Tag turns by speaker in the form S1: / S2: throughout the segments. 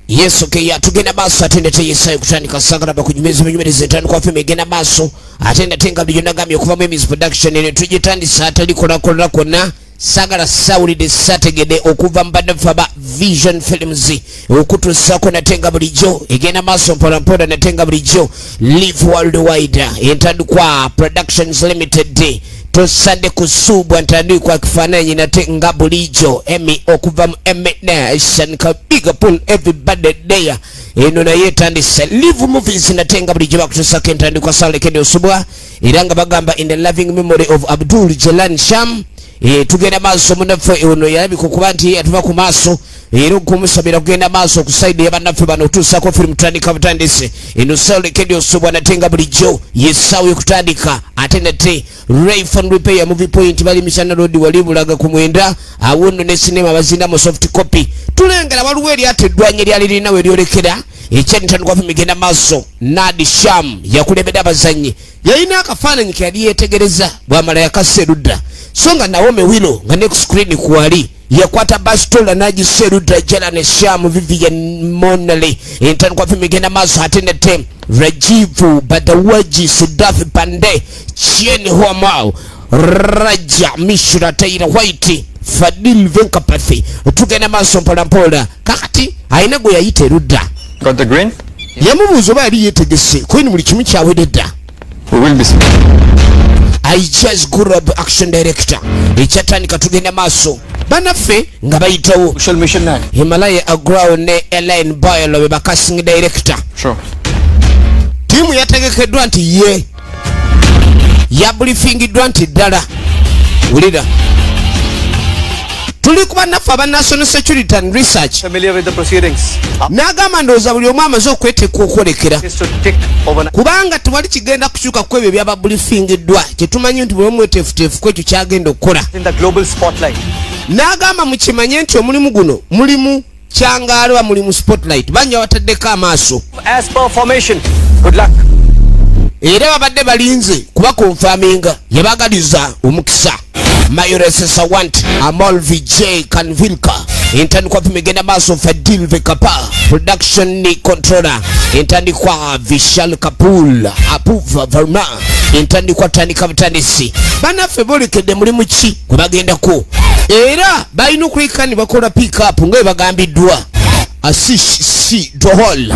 S1: Yes, okay, ya tugenda baso atende teyesayo kutandika sagala bakunyumeza binyumereze ntandika kwa filmu egenda baso atenda tenga bijona gamye okuva mu Emis Production ene tugitandisa atali kola kona sagala sawulide sategede okuva mbadde faba Vision Films okutusako natenga bulijjo egenda maso mpola natenga bulijjo Live Worldwide entandikwa Productions Limited tosande kusubwa ntandikwa kifananyi natenga bulijjo Emmy okuva mu Emmy Nation ka big pull everybody there eno na yetandisa Live Movies natenga bulijjo bakutusako entandikwa sale kende osubwa iranga bagamba in the loving memory of Abdul Jalan Sham tugenda maso munafe ono yalabiko kubanti atuva ku maso ero kumusabira kugenda maso ku side ya banafe bano tusako film tandika butandise eno sale kedi osubwa natenga bulijjo yesawe kutandika atendete Rayfon Repair movie point bali Mishana Road walibulaga ku mwenda awono ne cinema bazinda mo soft copy tulengera waluweri atedwanye lyali nawe lyolekera ekyentano kwa migenda maso Nadi Sham yakulebeda bazanyi yaina akafananyi kali yetegereza bwamala yakaseruda songa Naome Wilo nga next screen kuwali yakwata bastola naji seruda jala ne Sham Vivian Monale entano kwa migenda maso atendete Rajivu Badawaji Sudafi Pande Chieni Huamao Raja Mishra Taira White Fadil Venkapathi tugenda maso mpola kakati aina go yayite ruda.
S2: Got the green?
S1: Yamubuzo bali yetegese kwini buli kimu kyawededda.
S2: We will be
S1: I just grew up action director echatandika tugenda maso banafe nga bayitawo
S2: Social mission 9
S1: Himalaya Agrao ne Elaine Boyle we casting director.
S2: Sure.
S1: Timu yategekeddwa nti ye yabriefingidwa nti ddala ulira tuli kuba nafa ba National Security and Research
S2: Familiar with the proceedings?
S1: nagamba ndoza buli omu amaze okweteka okwolekera kubanga tewali kigenda kukyuka ku ebyo byaba briefingiddwa kyetumanyi nti buli omu eteefuteefu kwekyo kyagenda okukola
S2: In the global spotlight.
S1: nagamba mukimanye nti omulimu guno mulimu kyangalwa mulimu spotlight banja wataddeko amaaso
S2: As per formation. Good luck.
S1: era babadde balinze kuba konfaminga yabagaliza omukisa Mayores Sawant Amol VJ Kanvilka intandikwa pimegenda maso Fadil Vekapa production ni controller intandikwa Vishal Kapul Apuva Verma intandikwa tandika butandisi banafe bolekedde mulimu ki gwe bagenda ko era balina okwekani bakola pick up nga bagambiddwa Asish C Dohol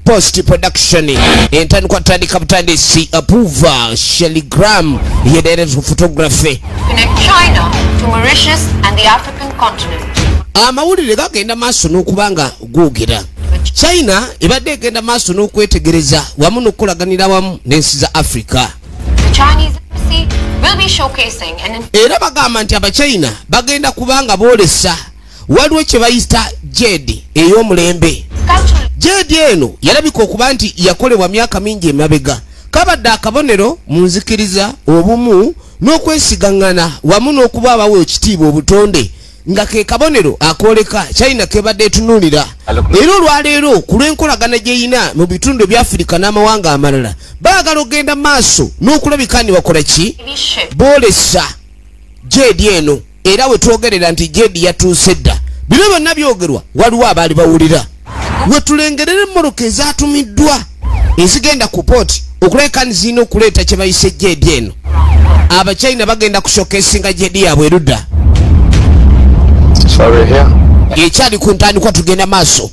S1: post production intani kwa tandika butandisi Apuva Sheligram ye director of photography.
S3: Connect China to Mauritius and the African continent.
S1: Amawulire gagenda maaso n'okubanga googera China ebadde egenda maaso n'okwetegereza wamu n'okulaganira wamu n'ensi za Africa.
S3: The Chinese embassy will be showcasing and
S1: era bagamba nti Abachina bagenda kubanga boolesa waliwo kye bayita jedi ey'omulembe. Jedi eno yalabika okuba nti yakolebwa myaka mingi emabega kabadde akabonero mu nzikiriza obumu n'okwesigangana wamu n'okuba abawe ekitiibwa obutonde nga ke kabonero akoleka China kebadde etunuulira era olwaleero ku lw'enkolagana gyeyina mu bitundu ebya Afirika n'amawanga amalala baagala ogenda maaso n'okulabika ni wakola ki boolesa jedi eno era we twogerera nti jedi yatuuse dda bino byonna byogerwa waliwo abaali bawulira wetulengerera emmoroka ezatumiddwa ezigenda ku pooti okulekani zirina okuleeta kye bayise jedi eno Abachina bagenda kushokesinga jedi yaabwe erudda ekyali ku ntandikwa tugenda maaso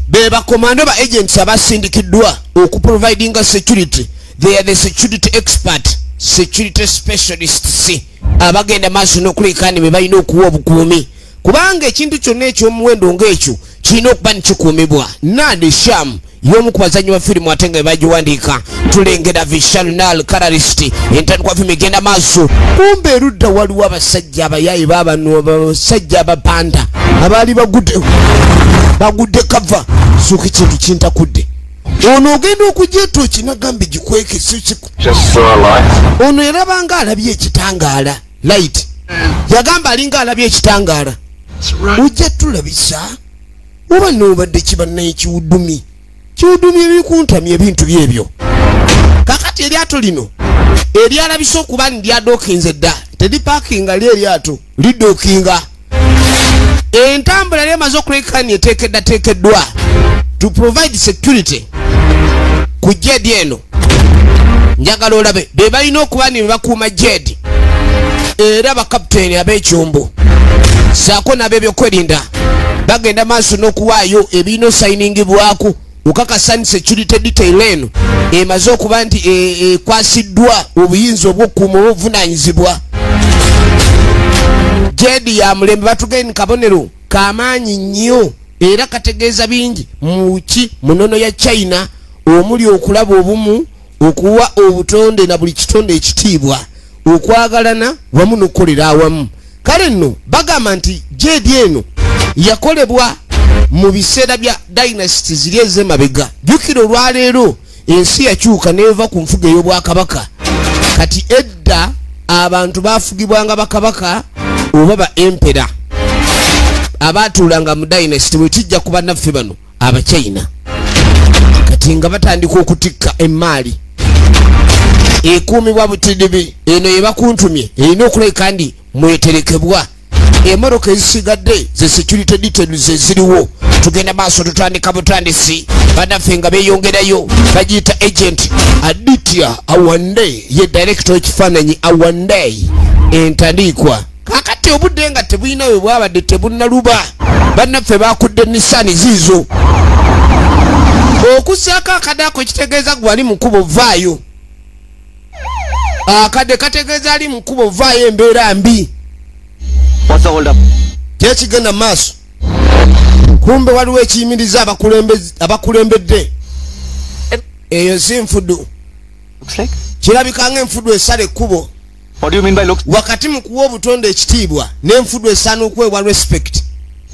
S1: be bakomando ba agents abasindikiddwa okuprovidinga security. They are the security expert security specialists abagenda maaso n'okulekani be balina okuwa obukuumi kubanga ekintu kyonna ekyomuwendo ng'ekyo kirina okuba nikikuumibwa. Nadi Sham y'omu ku bazanyi ba firimu ate nga bagiwandiika tulengera Vishal Nal Karalist entandikwa firimu egenda maaso kumbe erudda waliwo abasajja abayaayi baabano abasajja abapanda abaali bagudde kava suuka ekintu kintakudde ono ogenda okujjeeto kinagambe gikweke ono yarabanga alabye ekitangaala light yagamba alinga alabye ekitangaala ojja tulabisa oba noobadde kibannaye kiwuddumi ebikuntamya ebintu byebyo kakati eryato lino eryalabisa okuba ndi lyadookinze dda teripaakinga lyeryato lidookinga entambula lye mazo kulekani etekeddwa to provide security ku jedi eno. Njagala olabe be balina okuba ne bakuuma jedi era bakapiteeni ab'ekyombo saako n'ab'ebyokwerinda bagenda maaso n'okuwaayo ebirina osayiningibwako okakasa nti security detail eno emaze okuba nti ekwasiddwa obuyinza obw'okukuuma obuvunaanyizibwa. Jedi ya mulembe batugeni kabonero kamaanyi nnyo era kategeeza bingi muki munono ya China omuli okulaba obumu, okuwa obutonde na buli kitonde ekitiibwa, okwagalana wamu n'okukolera awamu. Kale nno bagamba nti Jedi eno yakolebwa mu biseera bya dynasty ziri ez'emabega. Jjukira olwaleero ensi yakyuka n'eva ku nfuga ey'obwakabaka. Kati edda abantu baafugibwanga bakabaka oba ba empera abaatuulanga mu dynasty bwe tujja ku bannaffe bano Abachina. Kati nga batandika okutikka emmaali ekuumibwa butidibi eno ye bakuntumye erina okuleka ndi mweterekebwa. Emmotoka ezisigadde ze security details eziriwo. Tugenda maaso tutandika butandisi bannaffe nga beeyongerayo bagiyita agent Aditya Awande ye director w'ekifaananyi Awande entandikwa. Kakati obudde nga tebulina we bwabadde tebunnaluba bannaffe bakudde Nissan ziizo okusaako akadaako ekitegeeza gwali mukubo vaayo. Akadde kategeeza ali mukubo vaayo embeera mbi.
S2: What's the hold up?
S1: Kyekigenda maaso kumbe waliwo ekiyimiriza abakulembedde. Eyo si nfudu.
S2: Looks like.
S1: Kirabika ng'enfudu esala ekkubo.
S2: What do you mean by looks?
S1: Wakati mu kuwa obutonde ekitiibwa n'enfudu esaana okwewa respect.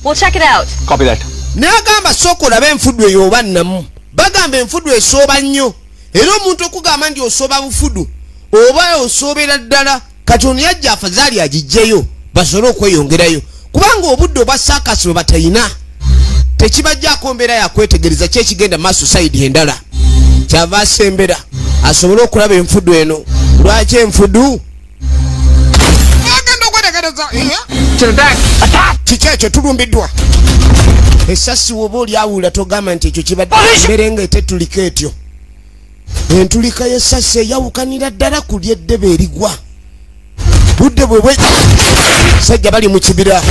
S3: We'll check it out.
S2: Copy that.
S1: N'agamba sooka olabe enfudu eyo oba nnamu. Bagamba enfudu esooba nnyo. Era omuntu okugamba nti osooba bufudu oba osoobera ddala kati ono yajja afazaali agiggyeyo basobole okweyongerayo. Kubanga obudde obwa saakasi bwe batayina tekibajjaako mbeera yakwetegereza kyekigenda maaso sayidi endala. Kyava asembera asobole okulaba enfudu eno. Lwaki enfudu? Agenda okwetegereza kiki ekyo tulumbiddwa. Essasi woba oli awuula togamba nti ekyo kibadde mbere nga etetulika etyo. Entulika y'essasi eyawukanira ddala ku ly'eddebe erigwa. Budde bwe sajja bali mu kibira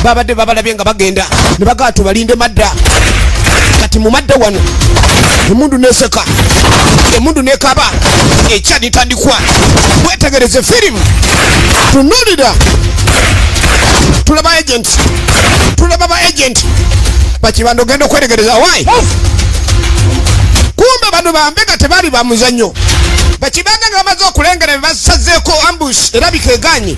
S1: babadde babalabye nga bagenda ne bagaa tubalinde madda. Kati mu madda wano emundu neseka emundu nekaba ekyalitandikwa. Wetegereze firimu tunulira tulaba agent tulaba ba agent bakibanda ogenda okwetegereza wayi. Kumbe bano bambega tebali ba muzannyo. Bakibanga nga bamaze okulengera basazeeko ambush erabika eganye.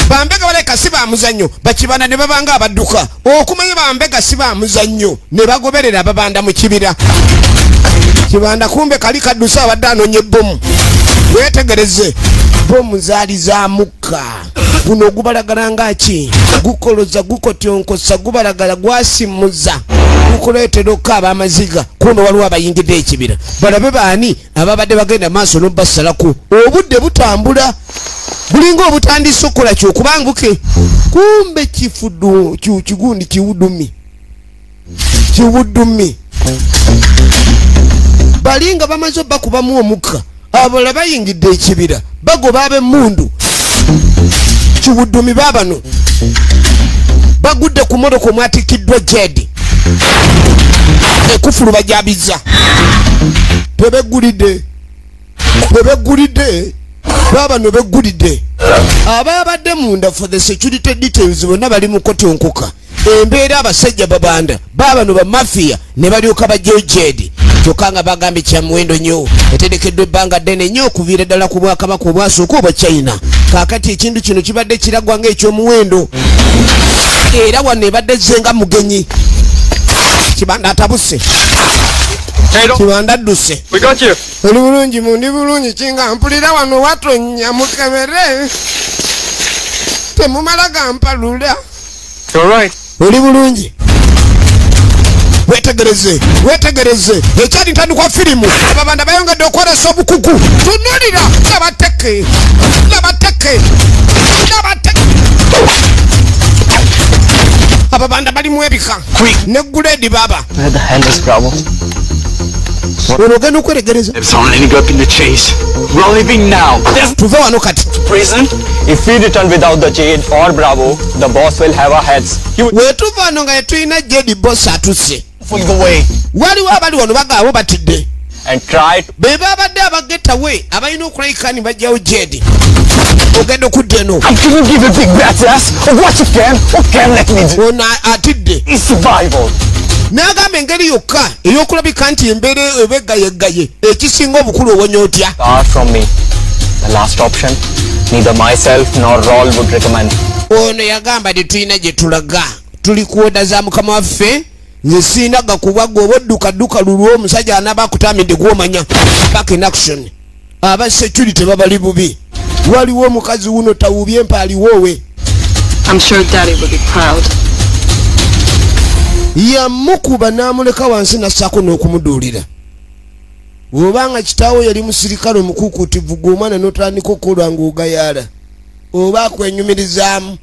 S1: Bambega baleka si ba muzannyo bakibanda ne babanga abadduka. Okumanya bambega si ba muzannyo ne bagoberera ababanda mu kibira. Kibanda kumbe kali kaddusa abadde anoonye bbomu. Wetegereze bbomu zaali za mukka. Guno gubalagala ngaki gukoloza gukotyonkosa gubalagala gwasimuza gukuleetera okukaaba amaziga. Kumbe waliwo abayingidde ekibira balabe baani ababadde bagenda maaso n'obbasalako. Obudde butambula bulinga obutandise okukola kyokubanguke. Kumbe kifudu kigundi kiwudumi balinga bamaze bakubamu omukka abalala bayingidde ekibira bagoba ab'emmundu kiwudumi babano bagudde ku motoka omwatikiddwa Jedi ekufulu bajabiza tebegulidde babano begulidde ababadde munda for the security details bonna bali mu kotonkoka. Embeera abasajja babanda babano ba mafia ne balyoka bajjo Jedi kyokka nga bagambye kya muwendo nnyo eterekeddwa ebbanga ddene nnyo okuviira ddala ku bwakabaka obwasooka obwa China. Kaakati ekintu kino kibadde kiragwa ng'ekyomuwendo era wano ebadde zzenga mugenyi. Kibanda atabuse kibanda adduse. Oli bulungi mundi bulungi kinga mpulira wano watonya mukemere temumala gampalula. Oli bulungi wetegereze ekyali ntandikwa firimu ababanda bayongedde okwolesa obukugu. Tunulira nabateke ababanda balimu ebika ne guledi baba.
S2: Where the hell is Bravo?
S1: Ogenda okweregereza.
S2: There's only up in the chase. We're leaving now. There's
S1: Tuve wano kati.
S2: prison. If we return without the Jade or Bravo, the boss will have our heads. He will
S1: Wetuva wano nga yetulina Jedi boss atuse.
S2: for the way
S1: Waliwo abali wano bagaabo batidde.
S2: and try to
S1: Be babadde abagetta we abalina okulayikani bajjawo Jedi. Ogenda okudda eno.
S2: I couldn't give a big bat's ass. What you can let me do
S1: Ono atidde.
S2: is survival.
S1: N'agamba engeri yokka ey'okulabika nti embeera ebegayegaye ekisinga obukulu owonya otya.
S2: Far from me. The last option, neither myself nor Raul would recommend.
S1: Ono yagamba tetulina gye tulaga. Tuli kuoda za mukama waffe. Nze sina gakubagwa obudduka lulwo omusajja anaaba akutamidde gw'omanya. Back in action. Aba security babali bubi. Waliwo omukazi wuno tawubye empaali woowe.
S3: I'm sure Daddy will be proud.
S1: Yamukuba n'amuleka wansi nassaako n'okumuduulira. Obanga kitaawo yali musirikale omukuukutivu gw'omwana n'otandika okukolwa ng'ogayaala. Oba akwenyumirizaamu.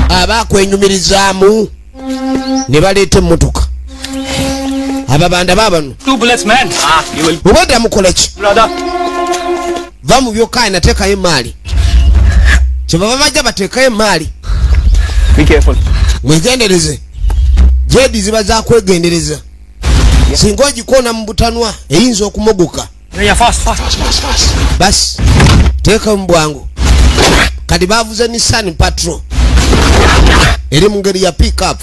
S1: Aba akwenyumirizaamu. Ne baleeta emmotoka. Ababanda baabano.
S2: 2 bullets, man. You will,
S1: Obadde mukola ki?
S2: brother.
S1: Va mu byokka nateekayo emaali. Kyebaba bajja bateekayo emaali.
S2: Be careful.
S1: Mwegendereze. Jedi ziba za kwegendereza. Singa ogikoona mu butanwa eyinza okumogoka.
S2: Yeah, fast.
S1: Basi teeka mu bwangu. Kati baavuze Nissan Patrol. Eri mu ngeri ya pick-up.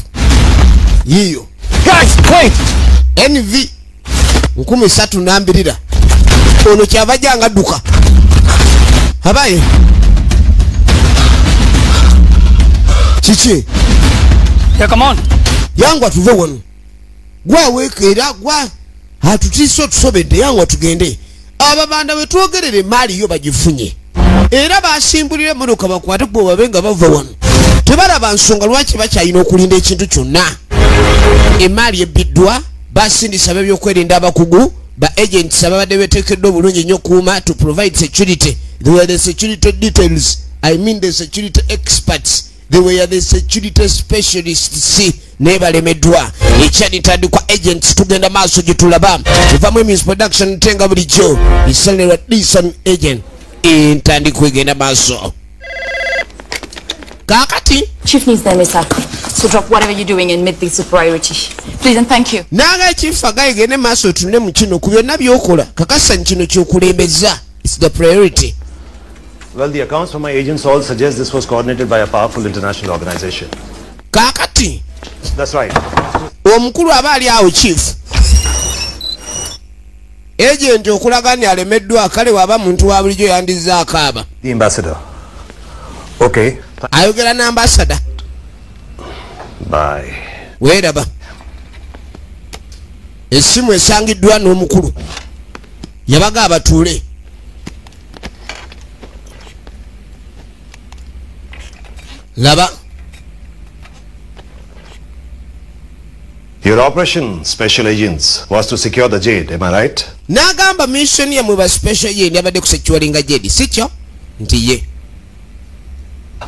S1: Yiyo.
S2: Guys, wait.
S1: NV 320. Ono kyabajja nga dduka. Abaye. Kiki?
S2: Yeah, come on.
S1: Yangwa tuve wano. Gwa wekeera gwa. Atutiisa otusobedde yangwa tugende. Ababanda we twogerere emaali yo bagifunye. Era basimbulira emmotoka bakwate gwe babe nga bava wano. Tebalaba nsonga lwaki bakyalina okulinda ekintu kyonna. Emaali ebbiddwa basindisa ab'ebyokwerinda abakugu ba agents ababadde beteekeddwa obulungi nnyo kuuma to provide security. They were the security details. I mean the security experts. They were the security specialists. Ne balemeddwa ekyanitandikwa agents tugenda maaso gye tulaba evamu emis production tenga bulijjo esalirwa Dison agent entandikwa egenda maaso kakati.
S3: Chief needs them ASAP. So drop whatever you're doing and make this a priority. Please and thank you.
S1: Nanga chief agayigende maaso tunne mu kino ku byonna by'okola kakasa kino ky'okulembeza. It's the priority.
S4: Well, the accounts from my agents all suggest this was coordinated by a powerful international organization.
S1: Kakati
S4: That's right.
S1: omukulu aba ali awo chief agent okulaga nti alemeddwa kale waba muntu wa bulijjo yandizaako aba.
S4: The ambassador. Okay.
S1: Ayogera n'ambasada.
S4: Bye.
S1: Weeraba. Essimu esangiddwa n'omukulu. Yabaga abatuule. Laba.
S4: Your operation, special agents, was to secure the Jade, am I right?
S1: N'agamba mission yamwe ba special ye yabadde kusecuringa Jedi sikyo nti ye.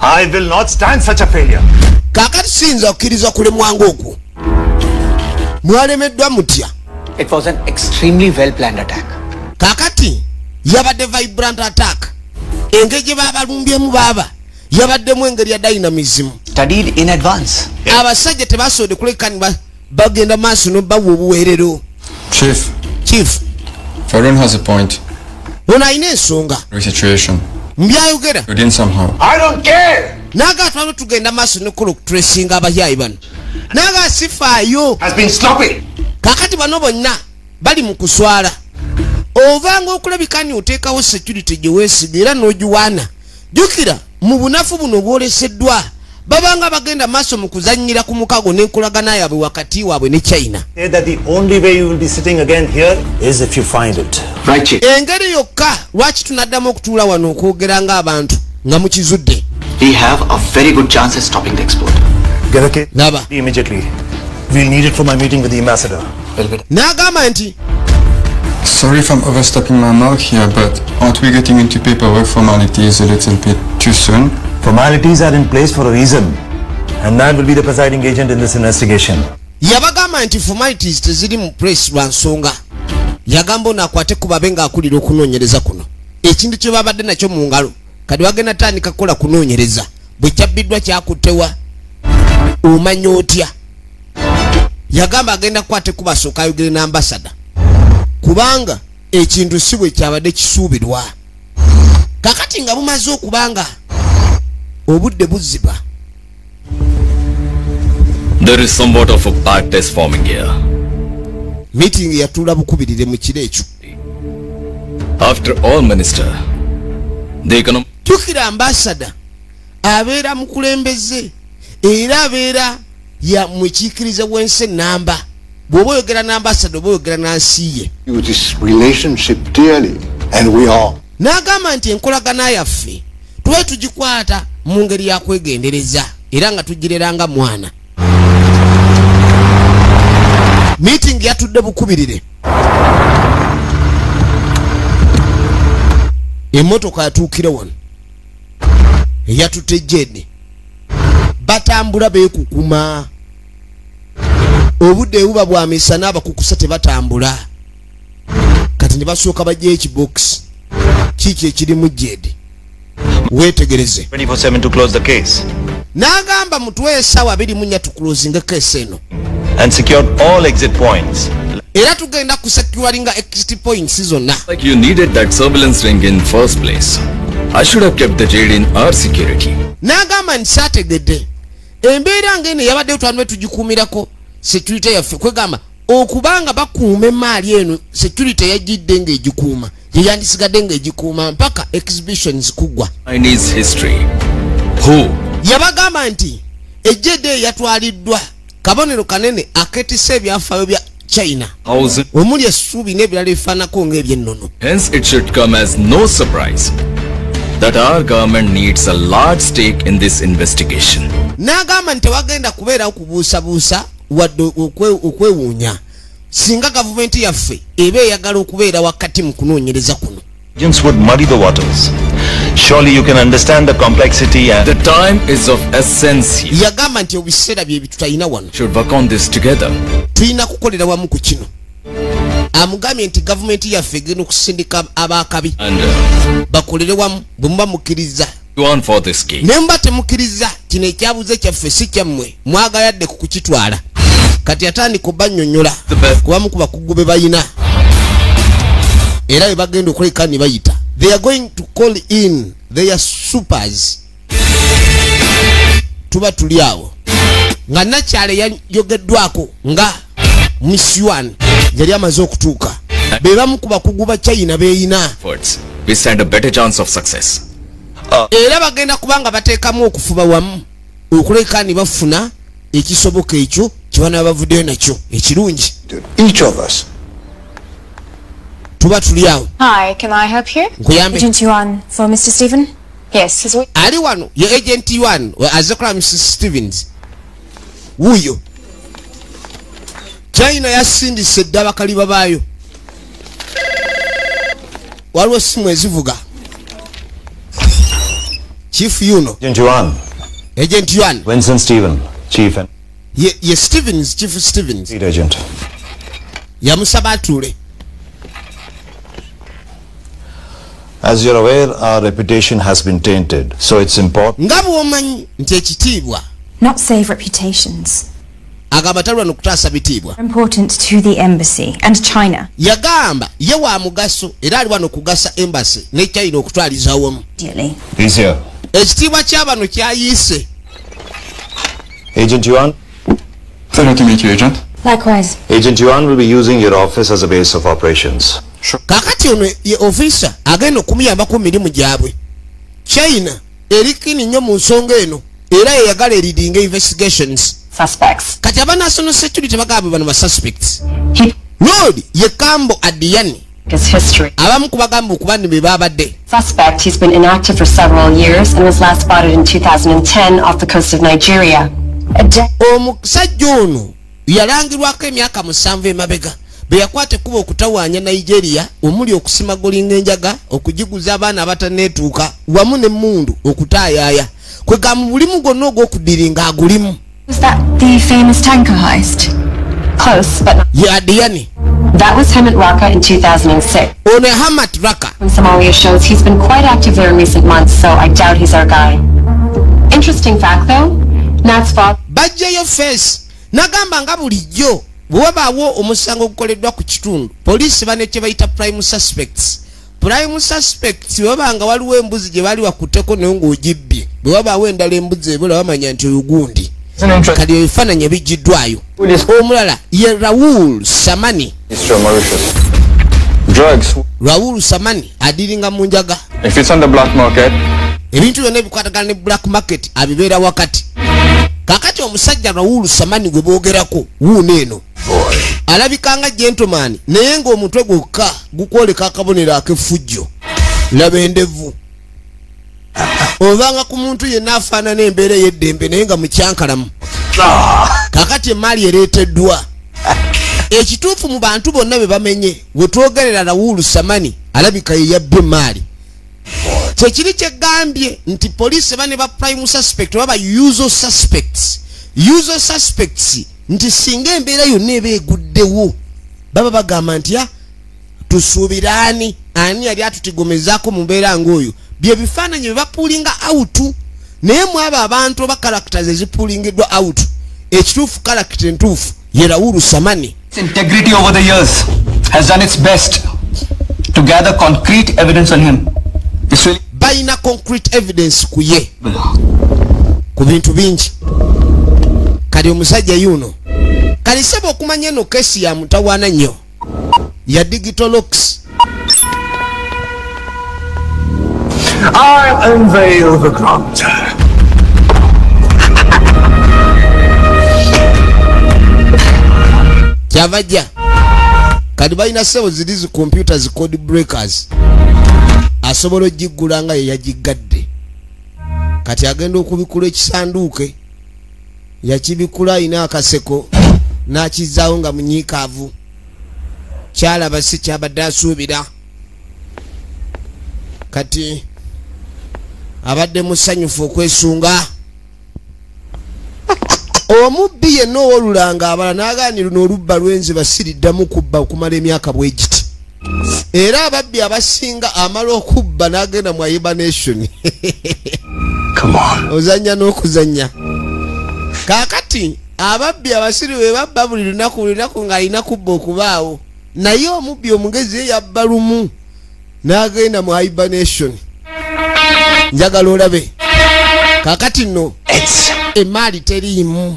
S4: I will not stand such a failure.
S1: Kakati siyinza kukkiriza kulemwa ng'okwo. Mwalemeddwa mutya.
S2: It was an extremely well-planned attack.
S1: Kakati yabadde vibrant attack. Engeri gye baabalumbyemu baaba yabaddemu engeri ya dynamism.
S2: Studied in advance.
S1: Abasajja tebasobodde kulekani bagenda maaso n'obbawa obuweerero. Chief.
S5: Varun has a point.
S1: Ono alina ensonga.
S5: Situation.
S1: Mbyayogera.
S5: Within somehow.
S4: I don't care!
S1: Naga twaba tugenda maaso n'okukola okutulesinga abayaayi bano. Naga sifaayo.
S4: Has been sloppy.
S1: Kakati bano bonna bali mu kuswala. Ovanga okulabika nti oteekawo security gye weesiga era n'ogiwaana. Jjukira mu bunafu buno bwoleseddwa babanga bagenda maaso mu kuzannyira ku mukago n'enkolagana yaabwe wakati waabwe ne China.
S4: Say that the only way you will be sitting again here is if you find it.
S2: Right, Chief.
S1: Engeri yokka lwaki tunaddamu okutuula wano okwogera ng'abantu nga mukizudde.
S2: We have a very good chance of stopping the export.
S4: Get a kit
S1: Laba.
S4: immediately. We'll need it for my meeting with the ambassador.
S1: N'agamba nti
S5: Sorry if I'm overstepping my mark here, but aren't we getting into paperwork formalities a little bit too soon?
S4: Formalities are in place for a reason. And that will be the presiding agent in this investigation.
S1: Yabagamba nti formalities teziri mu press lwa nsonga. Yagamba nakwate kubabenga akulira okunoonyereza kuno. Ekintu kye babadde nakyo mu ngalo. Kadi wagenda tandika kukola kunoonyereza. Bwe kyabbiddwa kyakutewa. Omanya otya. Yagamba agenda kwate kubasooka ayogere n'ambasada. Kubanga ekintu si bwe kyabadde kisuubirwa. Kakati nga bumaze okubanga obudde buziba.
S6: There is somewhat of a bad test forming here.
S1: Meeting yatula bukubirire mu kiro ekyo.
S6: After all, Minister, the economic...
S1: Tukira ambasada abeera mukulembeze era abeera ya mwekiikiriza wense namba. Bw'oba oyogera n'ambasada oba oyogera n'ansiye.
S7: This relationship clearly, and we are.
S1: N'agamba nti enkolagana yaffe tube tugikwata mu ngeri ya kwegendereza era nga tugireranga mwana. Meeting yatudde bukubirire. Emmotoka yatuukira wano eyatutte Jedi. Batambula beekukuma. Obudde buba bwa misana abakukusa tebatambula. Kati ne basooka bajja ekibox. Kiki ekirimu Jedi. Weetegereze.
S4: 24/7 to close the case.
S1: N'agamba mutuwe essaawa 24 tukulozinga keesi eno.
S4: And secured all exit points.
S1: Era tugenda kusecuringa exit points zonna.
S6: Like you needed that surveillance ring in first place. I should have kept the jade in our security.
S1: N'agamba nti saategedde. Embeera ng'eno yabadde tutandwe tugikuumirako security yaffe kwegamba okubanga bakuuma emaali eno security yagidde ng'egikuuma yeyandisigadde ng'egikuuma mpaka exhibitions kugwa.
S6: Chinese history. Who?
S1: Yabagamba nti ejjede yatwaliddwa kabonero kanene aketisa ebyafaayo bya China.
S6: Thousand.
S1: Omuli essuubi n'ebirala ebifaanako ng'ebyennono.
S6: Hence it should come as no surprise that our government needs a large stake in this investigation.
S1: N'agamba nti tewagenda kubeerawo kubuusabuusa wadde okwewuunya singa gavumenti yaffe eba eyagala okubeera wakati mu kunoonyereza kuno.
S4: Agents would muddy the waters. Surely you can understand the complexity and...
S6: The time is of essence here.
S1: Yagamba nti ebiseera bye bitutayina wano.
S6: Should work on this together.
S1: Tulina kukolera wamu ku kino. Amugambye nti gavumenti yaffe egenda okusindika abaakabi
S6: And
S1: bakolere wamu bwe muba mukkiriza.
S6: go on for this case.
S1: Ne muba temukkiriza kino ekyabuze kyaffe si kyammwe mwagaladde ku kukitwala. Kati atandika obbannyonnyola kubamu ku bakugu be bayina. Era bwe bagenda okuleka ne bayita. They are going to call in their supers. Tuba tuli awo. Nga Nakyale yayogeddwako nga Miss Yuan yali amaze okutuuka. Be bamu ku bakugu ba China beeyina.
S6: We stand a better chance of success.
S1: Era bagenda kubanga bateekamu okufuba wamu okuleka ne bafuna ekisoboka ekyo kibana bavuddeyo nakyo ekirungi.
S7: Each of us.
S1: Tuba tuli awo.
S3: Hi, can I help you?
S1: Nkuyambe.
S3: Agent Yuan for Mr. Stephen? Yes, his way.
S1: Ali wano ye agent Yuan azekola Mrs. Stevens. Wuyo. China yasindise dda bakaliba baayo. Waliwo simu ezivuga. Chief Yuno.
S4: Agent Yuan.
S1: Agent Yuan.
S4: Winston Stephen, Chief and
S1: Ye Stevens, Chief Stevens.
S4: Lead Agent.
S1: Yamusaba atuule.
S4: As you're aware, our reputation has been tainted, so it's important.
S1: Nga bw'omanyi nti ekitiibwa
S8: Not save reputations.
S1: agamba talwa n'okutaasa bitiibwa.
S8: Important to the embassy and China.
S1: Yagamba ye wa mugaso era ali wano okugasa embassy ne China okutwaliza awamu.
S8: Ideally.
S4: He's here.
S1: Ekitiibwa ky'abano kyayiise.
S4: Agent Yuan.
S5: Pleasure to meet you, Agent.
S8: Likewise.
S4: Agent Yuan will be using your office as a base of operations.
S1: Kakati ono ye officer agenda okumuyambako mu mirimu gyabwe. China erikini nnyo mu nsonga eno era yeyagala eridinga investigations.
S3: Suspects.
S1: Kati aba national security bagamba bano ba suspects. Lord ye Kambo Adiani.
S3: His history.
S1: Abamu kubagamba okuba ne be babadde.
S3: Suspect, he's been inactive for several years and was last spotted in 2010 off the coast of Nigeria.
S1: Omusajja ono yalangirwako emyaka 7 emabega. Be yakwata ekkubo okutawaanya Nigeria omuli okusimagolinga enjaga okugiguza abaana abataneetuuka wamu n'emmundu okutaayaaya kwega mu bulimu gwonna ogw'okudiringa agulimu.
S8: Was that the famous tanker heist?
S3: Close, but not.
S1: Yadiyani
S3: That was him at Raqqa in 2006.
S1: ono Hamat Raqqa.
S3: From Somalia shows he's been quite active there in recent months, so I doubt he's our guy. Interesting fact though, Nat's father
S1: Bajjayo face nagamba nga bulijjo bwe wabaawo omusango ogukoleddwa ku kitundu poliisi bane kye bayita prime suspects bwe wabanga waliwo embuzi gye baali wakutteko naye ng'ogibbye bwe wabaawo endala embuzi ebola bamanya nti oyo gundi kati ebifaananyi ebijjiddwayo. Omulala ye Raoul Samani.
S2: Drugs.
S1: Raoul Samani adiringa mu njaga.
S2: If it's on the black market,
S1: ebintu byonna ebikwatagana ne black market abibeera wakati. Kakati omusajja Raoul Samani gwe boogerako wuuno eno alabikanga gentleman naye ng'omutwe gwokka gukwoleka akabonero ak'effujjo. Laba endevu obanga ku muntu yenna afaanana embeera ey'eddembe naye nga mukyankalamu. Kakati emaali ereeteddwa ekituufu mu bantu bonna be bamenye we twogerera Raoul Samani alabika ye yabba emaali. Kyekiri kyegambye nti poliisi bane ba prime suspect baba usual suspects nti singa embeera yonna eba eguddewo baba bagamba nti tusuubiraani ani yali atutigomezaako mu mbeera ng'oyo bye bifaananyi bye bapuulinga out naye mu abo abantu oba characters ezipuulingiddwa out ekituufu character entuufu ye Raoul Samani.
S9: Its integrity over the years has done its best to gather concrete evidence on him.
S1: Bayina concrete evidence ku ye ku bintu bingi. Kali omusajja yuno kali sebo okumanya eno kesi ya mutawaana nnyo ya digital locks.
S7: I unveil the granta.
S1: Kyavajja kali balina sebo ziri zi computer zi code breakers asobola ogiggula nga ye yagiggadde. Kati agenda okubikula ekisanduuke yakibikula ayina akaseko n'akizaawo nga munyiikaavu. Kyalaba si kyabadde asuubira. Kati abadde musanyufu okwesunga. Omubbi yenna ow'olulanga abala n'agaanira luno olubba lwenzi basiriddamu kubba okumala emyaka bwe giti. Era ababbi abasinga amala okubba n'agenda mu hibernation. Ozannya n'okuzannya. Kaakati ababbi abasiri bwe babba buli lunaku ng'alina kubba okubaawo. Naye omubbi omugezi ye yabba lumu n'agenda mu hibernation. Njagala olabe. Kaakati nno emaali teriimu.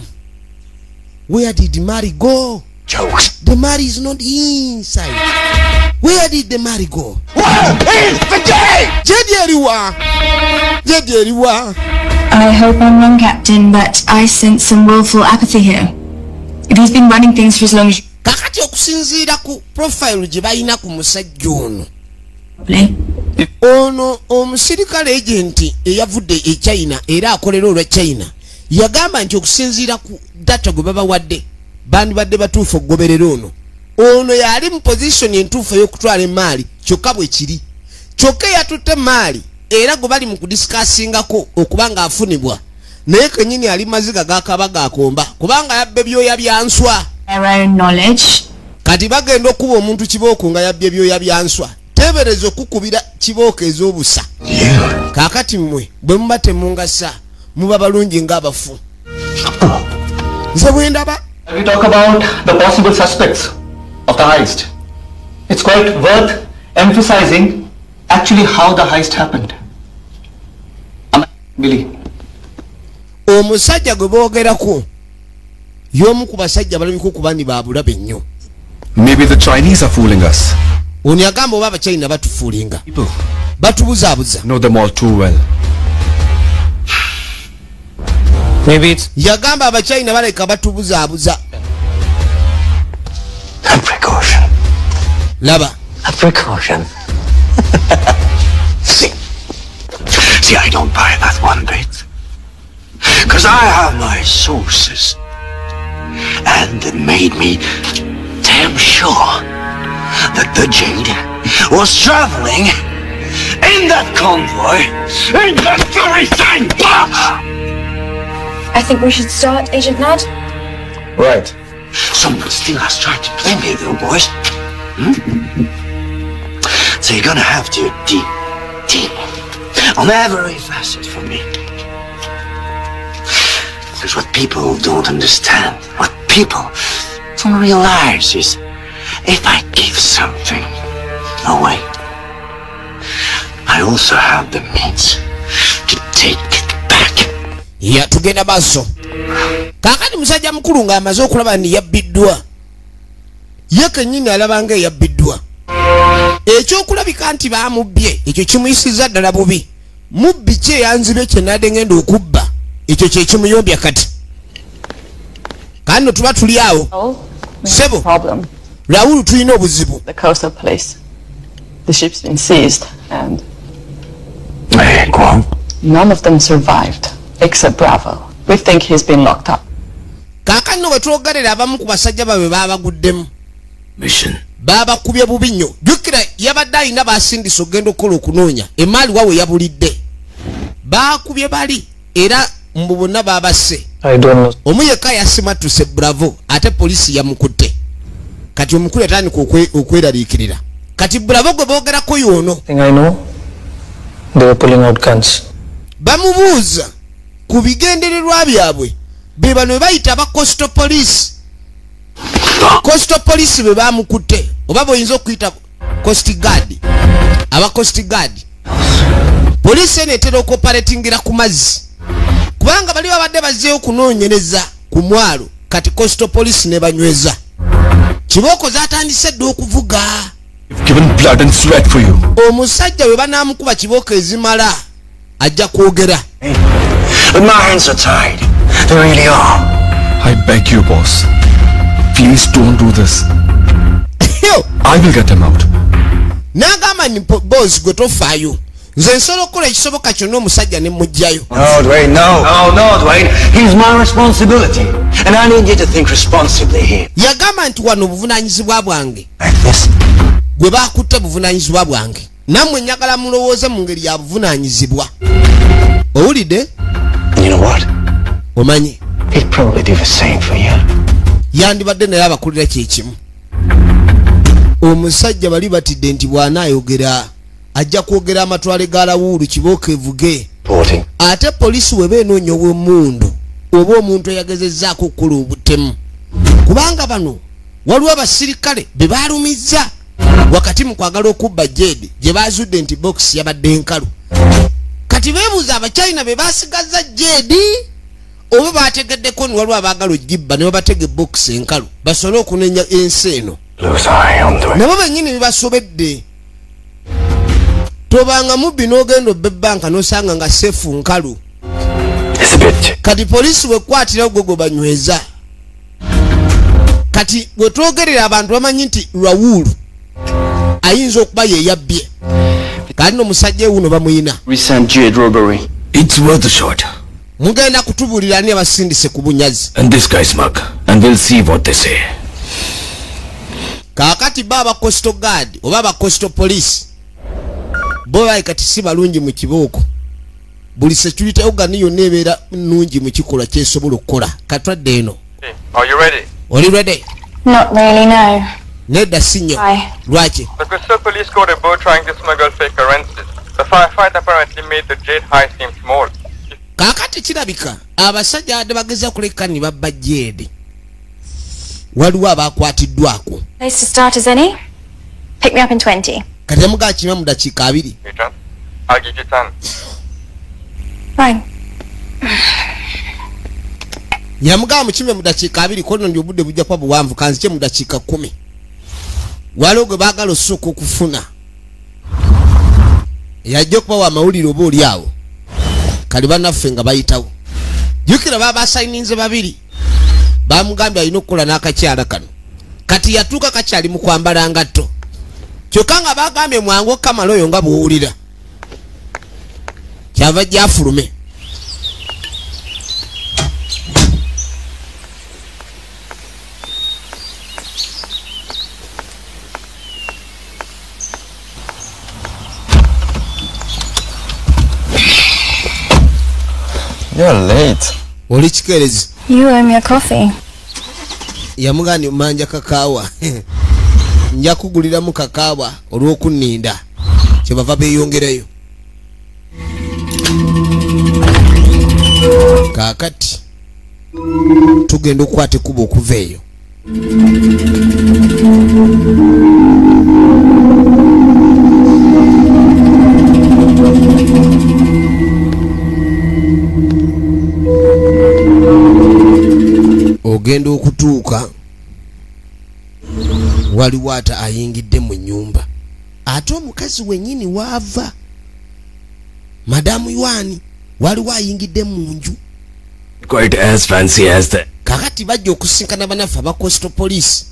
S1: Where did the money go?
S7: Jokes.
S1: The money is not inside. Where did the money go?
S7: Where is the day?
S1: Jedi eriwa.
S8: I hope I'm wrong, Captain, but I sense some willful apathy here. If he's been running things for as long as
S1: Kakati okusinziira ku profile gye balina ku musajja ono. Ono omusirikale agenti eyavudde e China era akolera olwa China yagamba nti okusinziira ku data gwe babawadde bandibadde batuufu okugoberera ono yali mu position entuufu ey'okutwala emaali kyokka bwe kiri kyokka yatutte emaali era gwe bali mu kudisikaasingako okuba ng'afunibwa naye kennyini ali maziga gakaba gakomba kubanga yabba ebyoya bya nswa.
S8: their own knowledge.
S1: Kati bagenda okuba omuntu kibooko nga yabba ebyoya bya nswa teebereza okukubira kibooko ez'obusa. Kaakati mmwe bwe muba temungasa muba balungi ng'abafu. Nze bwe ndaba.
S9: We talk about the possible suspects of the heist. It's quite worth emphasizing actually how the heist happened. Billy.
S1: Omusajja gwe boogerako y'omu ku basajja balabika okuba ni babulabe nnyo.
S6: Maybe the Chinese are fooling us.
S1: Ono yagamba oba Abachina batufuulinga. Batubuzaabuza.
S6: Know them all too well.
S2: maybe it's
S1: Yagamba Abachina baleka batubuzaabuza.
S7: A precaution.
S1: Laba.
S7: A precaution. See, I don't buy that one bit. Because I have my sources. And it made me damn sure that the Jade was traveling in that convoy, in that very same box!
S8: I think we should start, Agent Nod.
S2: Right.
S7: Someone still has tried to play me, though, boys. So you're gonna have to dig deep on every facet for me. Because what people don't understand, what people don't realize is, if I give something away, I also have the means to take it back.
S1: Ya tugenda baso. Kakati musajja mukulu nga amaze okulaba ni yabbiddwa. Yeke nyingi alabanga yabbiddwa. Ekyokulabika nti bamubbye ekyo kimuyisiza ddala bubi. Mubbi kye yanzibe kye nadde ngenda okubba ekyo kye kimuyombya kati. Kano tuba tuli awo. Sebo.
S3: Problem.
S1: Raoul tulina obuzibu.
S3: The coastal police. The ship's been seized and
S7: Hey, go on.
S3: none of them survived except Bravo. We think he's been locked up.
S1: Kakano wetwogerera abamu ku basajja babe babaguddemu.
S7: Mission.
S1: Baba kubye bubi nnyo. Jukira yabadde alina basindisa ogenda okukola okunoonya. Emaali wawe yabulidde. Bakubye bali era mbu bonna babasse.
S2: I don't know.
S1: Omu yekka yasimatuse Bravo ate polisi yamukutte. Kati omukulu yatandika okweraliikirira. Kati Bravo gwe boogerako y'ono.
S2: Thing I know, they were pulling out guns.
S1: Bamubuuza ku bigendererwa byabwe be bano bayita aba Coastal Police. Coastal Police be bamukutte oba boyinza okuyita Coast Guard. Aba Coast Guard. Police enetera okoperatingira ku mazzi. Kubanga bali babadde bazzeeyo okunoonyereza ku mwalo kati Coastal Police ne banyweza. Kiboko zatandise dde okuvuga.
S6: I've given blood and sweat for you.
S1: Omusajja we banaamukuba kiboko ezimala ajja kwogera.
S7: But my hands are tied. They really are.
S6: I beg you, boss. Please don't do this. I will get him out.
S1: N'agamba ni boss gwe tofaayo. Nze nsobola okukola ekisoboka kyonna omusajja ne mujjayo.
S7: No, Dwayne, no. No, Dwayne. He's my responsibility. And I need you to think responsibly here.
S1: Yagamba nti wano obuvunaanyizibwa bwange.
S7: Like this.
S1: Gwe baakutte buvunaanyizibwa bwange. Nammwe njagala mulowooze mu ngeri ya buvunaanyizibwa. Owulidde?
S7: You know what?
S1: Omanyi.
S7: He'd probably do the same for you.
S1: Yandibadde naye abakulira kyekimu. Omusajja bali batidde nti bw'anaayogera ajja kwogera amatwale ga Raoul kiboko evuge. Ate polisi we beenoonya obw'emmundu oba omuntu eyagezezzaako okukola obutemu. Kubanga bano waliwo abasirikale be baalumizza wakati mu kwagala okubba Jade gye baazudde nti box yabadde nkalu. Kati beebuuza Abachina be baasigaza Jade oba baategeddeko ni waliwo abaagala ogibba ne babatega box enkalu basobole okunenya ensi eno. Nabo bennyini bibasobedde. Tobanga mubbi n'ogenda obba ebbanka n'osanga nga sefu nkalu. Kati polisi wekwatira gwe banyweza. Kati wetwogerera abantu bamanyi nti Raoul ayinza okuba ye yabbye. Kati n'omusajja wuno bamuyina.
S2: Recent Jade robbery.
S6: It's worth a shot.
S1: Mugenda kutubuulira ani abasindise ku bunyazi.
S6: And this guy's mug. And we'll see what they say.
S1: Kaakati baba Coastal Guard oba aba Coastal Police. Boba kati si balungi mu kibooko. Buli security organ yonna ebeera nnungi mu kikolwa kyesobola okukola. Katwadde eno.
S10: Are you ready?
S1: Oli ready?
S8: Not really, no.
S1: Nedda sinyo.
S8: Why?
S1: Lwaki?
S10: The Coastal Police caught a boat trying to smuggle fake currencies. The firefight apparently made the Jade heist seem small.
S1: Kaakati kirabika abasajja badde bageza kuleka ni babba Jade. Waliwo abakwatiddwako.
S8: Place to start as any? Pick me up in 20.
S1: Kati amugaa kima mu dakiika 2.
S10: Adrian, I'll give you 10.
S8: Fine.
S1: Yamugaa mukime mu dakiika 2 kono ndi obudde bujja kuba buwanvu kanzike mu dakiika 10. Waliwo gwe baagala osooka okufuna. Yajja okubawa amawulire oba oli awo. Kali bannaffe nga bayitawo. Jukira baba asayininze 2. Bamugambye alina okukola n'akakyala kano. Kati yatuuka kakyali mu kwambala ngatto. Kyokka nga bagambye mwangu Kamala oyo nga bw'owulira. Kyava gyafulume.
S5: You're late.
S1: Oli kikerezi.
S8: You owe me a coffee.
S1: Yamugani manja kakaawa. Nja kuguliramu kakaawa olw'okunninda. Kyebava beeyongerayo. Kaakati tugenda okukwata ekkubo okuva eyo. Ogenda okutuuka waliwo ate ayingidde mu nnyumba. Ate omukazi wennyini waava. Madamu Yuani waliwo ayingidde mu nju.
S6: Quite as fancy as that.
S1: Kakati bajja okusinkana bannaffe aba Coastal Police.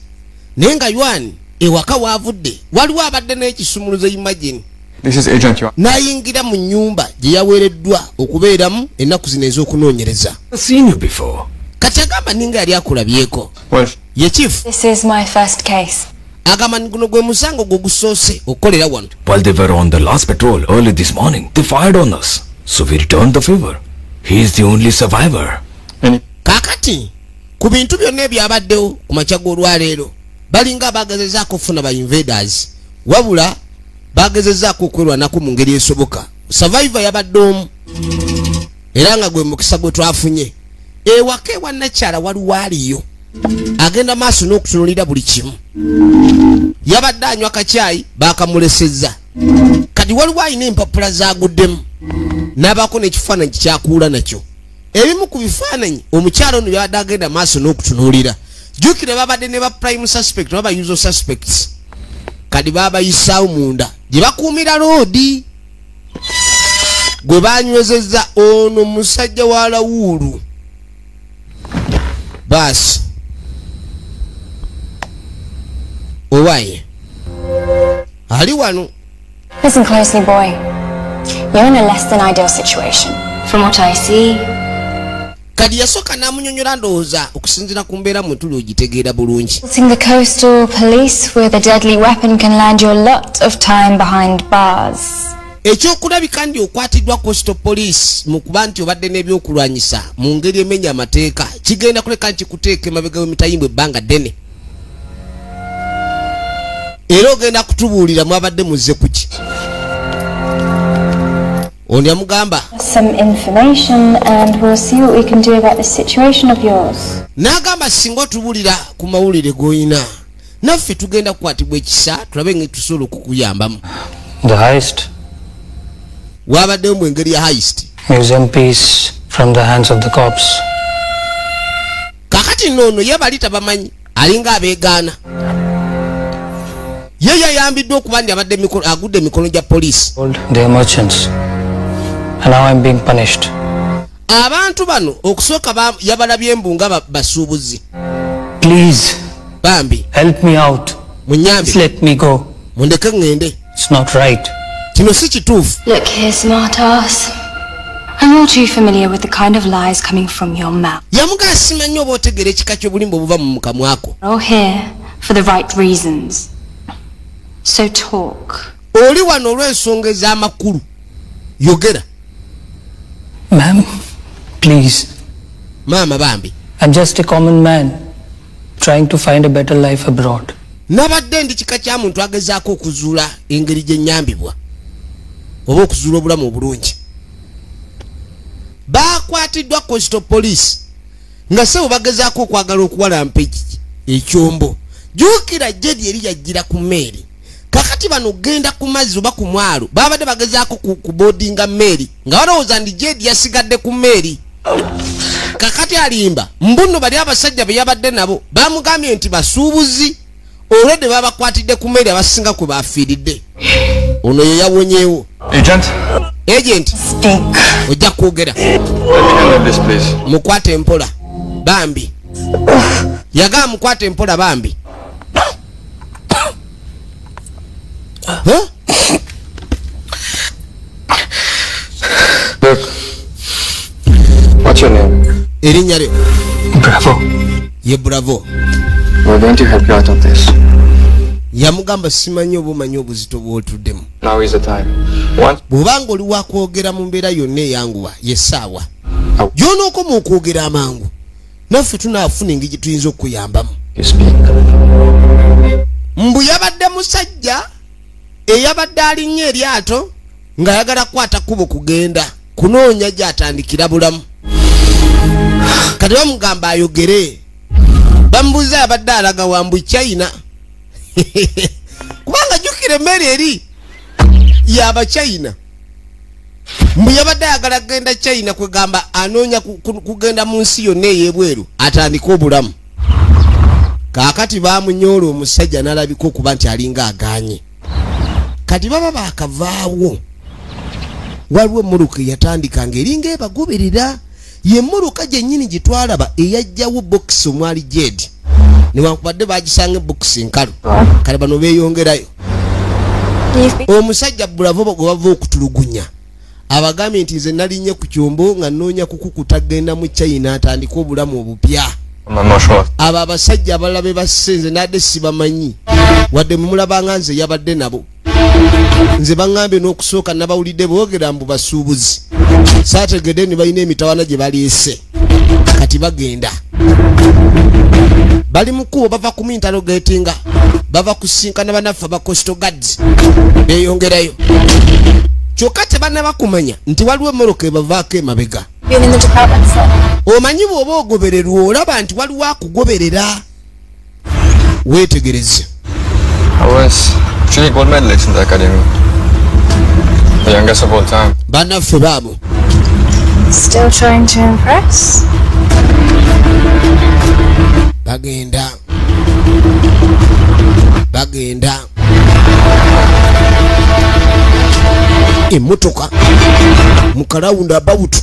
S1: Naye nga Yuani ewaka waavudde waliwo abadde n'ekisumuluzo imagine.
S5: This is Agent Yuan.
S1: N'ayingira mu nnyumba gye yaweereddwa okubeeramu ennaku zino ez'okunoonyereza.
S6: I've seen you before.
S1: Kati agamba ninga yali akulabyeko.
S5: Well,
S1: Ye chief.
S8: This is my first case.
S1: Agamba guno gwe musango gwe gusoose okukolera wano.
S6: While they were on the last patrol early this morning, they fired on us. So we returned the favor. He is the only survivor.
S1: Kakati ku bintu byonna ebyabaddewo ku makya g'olwaleero balinga abagezezzaako okufuna ba invaders wabula bagezezzaako okwerwanako mu ngeri esoboka. Survivor yabadde omu era nga gwe mukisa gwe twafunye. Ewaka ewa Nakyala waliwo aliyo agenda maaso n'okutunulira buli kimu. Yabadde anywa kacaayi baakamulesezza. Kati waliwo alina empapula zaaguddemu n'abaako n'ekifaananyi kyakuula nakyo. Ebimu ku bifaananyi omukyala ono yabadde agenda maaso n'okutunuulira. Jjukira babadde ne ba prime suspect oba usual suspects. Kati baabayisaawo munda gye bakuumira loodi. Gwe baanywezezza ono musajja wa Lawuulu. Baasi owaye ali wano.
S8: Listen closely, boy. You're in a less than ideal situation. From what I see,
S1: Kadi yasooka n'amunyonyola ndowooza okusinziira ku mbeera mwe tuli ogitegeera bulungi.
S8: assaulting the coastal police with a deadly weapon can land you a lot of time behind bars.
S1: Ekyokulabika ndi okwatiddwa Coastal Police mu kuba nti obadde n'ebyokulwanyisa mu ngeri emenya amateeka kigenda kuleka nti kuteeka emabega w'emitayimbwa ebbanga ddene. Era ogenda kutubuulira mwabadde muzze kuki. Ono yamugamba
S8: Some information and we'll see what we can do about this situation of yours.
S1: n'agamba singa otubuulira ku mawulire g'olina naffe tugenda kukwatibwa ekisa tulabe nga tusobola okukuyambamu.
S9: The heist.
S1: Waabaddewo mu engeri ya heist.
S9: Museum piece from the hands of the cops.
S1: Kakati noono ye bali tabamanyi alinga abeegaana. Ye yayambiddwa okuba ndi abadde agudde emikono gya poliisi.
S9: They are merchants. And now I'm being punished.
S1: Abantu bano okusooka yabalabye embunga basuubuzi.
S9: Please.
S1: Bambi.
S9: Help me out.
S1: Munyambi.
S9: Let me go.
S1: Mundeke ngende.
S9: It's not right.
S1: Kino si kituufu.
S8: Look here, smart ass. I'm all too familiar with the kind of lies coming from your mouth.
S1: Yamugaa simanyi oba otegeera ekika ky'obulimba obuva mu mukamwako.
S8: We're all here for the right reasons. So talk.
S1: Oli wano olw'ensonga ez'amakulu. Yogera.
S9: Ma'am, please.
S1: Maama Bambi.
S9: I'm just a common man trying to find a better life abroad.
S1: Nabadde ndi kika kya muntu agezaako okuzuula engeri gye nnyambibwa oba okuzuula obulamu obulungi. Baakwatiddwa Coastal Police nga sebo bagezaako okwagala okuwalampa ekyombo. Jjuukira jjedi eri yajjira ku mmeeri. Kakati bano genda ku mazzi oba ku mwalo babadde bagezaako ku boardinga mmeeri nga balowooza ndi jjedi yasigadde ku mmeeri. Kakati alimba mbuno bali abasajja be yabadde nabo bamugambye nti basuubuzi olwedde babakwatidde ku mmeeri abasinga kwe bafiiridde. Ono ye yawonyeewo. Agent. Ojja kwogera. Mukwate empola Bambi. Yagamba mukwate empola Bambi. Huh?
S5: Look. What's your name?
S1: Erinnya lyo.
S9: Bravo.
S1: Ye Bravo.
S5: We're going to help you out of this.
S1: Yamugamba simanyi oba omanyi obuzito bw'otuddemu.
S5: Now is the time. Once
S1: Bw'obanga oli wakwogera mu mbeera yonna eyanguwa ye ssaawa. gy'onookoma okwogera amangu naffe tunaafuna engeri tuyinza okuyambamu. Mbu yabadde musajja eyabadde alinnya eryato ng'ayagala kukwata kkubo kugenda kunoonya gy'atandikira bulamu. Kati bamugamba ayogere, bamubuuza yabadde alaga wambu China kubanga jjukira emmere eri yaba China. Mbu yabadde ayagala kugenda China kwegamba anoonya kugenda mu nsi yonna ey'ebweru atandika obulamu. Kaakati baamunyoola omusajja n'alabika okuba nti alinga agaanye. Kati baba baakavaawo. Waliwo emmuluka eyatandika ng'eringa ebagoberera. Ye mmuluka gyennyini gye twalaba eyajjawo bokisi omwali Jed. Newankubadde baagisanga bokisi nkalu. Kale bano beeyongerayo. Omusajja Bravo gwe bava okutulugunya abagambye nti nze nalinnya ku kyombo nga nnoonya kukukuta genda mu China atandika obulamu obupya. Abo abasajja abalala be basse nze nadde sibamanyi wadde mumulabanga nze yabadde nabo. Nze baŋŋambye n'okusooka nabawulidde boogera mbu basuubuzi. Saategedde ne balina emitawana gye baleese. Kati bagenda. Bali mu kkubo bava ku mintalo geetinga. Bava kusinkana bannaffe aba Coastal Guards. Beeyongerayo. Kyokka tebannabakumanya nti waliwo emmoloka ebavaako emabega. Omanyi bw'oba ogobererwa olaba nti waliwo akugoberera. Weetegereze.
S5: I was 3 gold medalists in the academy. The youngest of all time.
S1: Bannaffe baabo.
S8: Still trying to impress?
S1: Bagenda. Emmotoka mu kalawunda about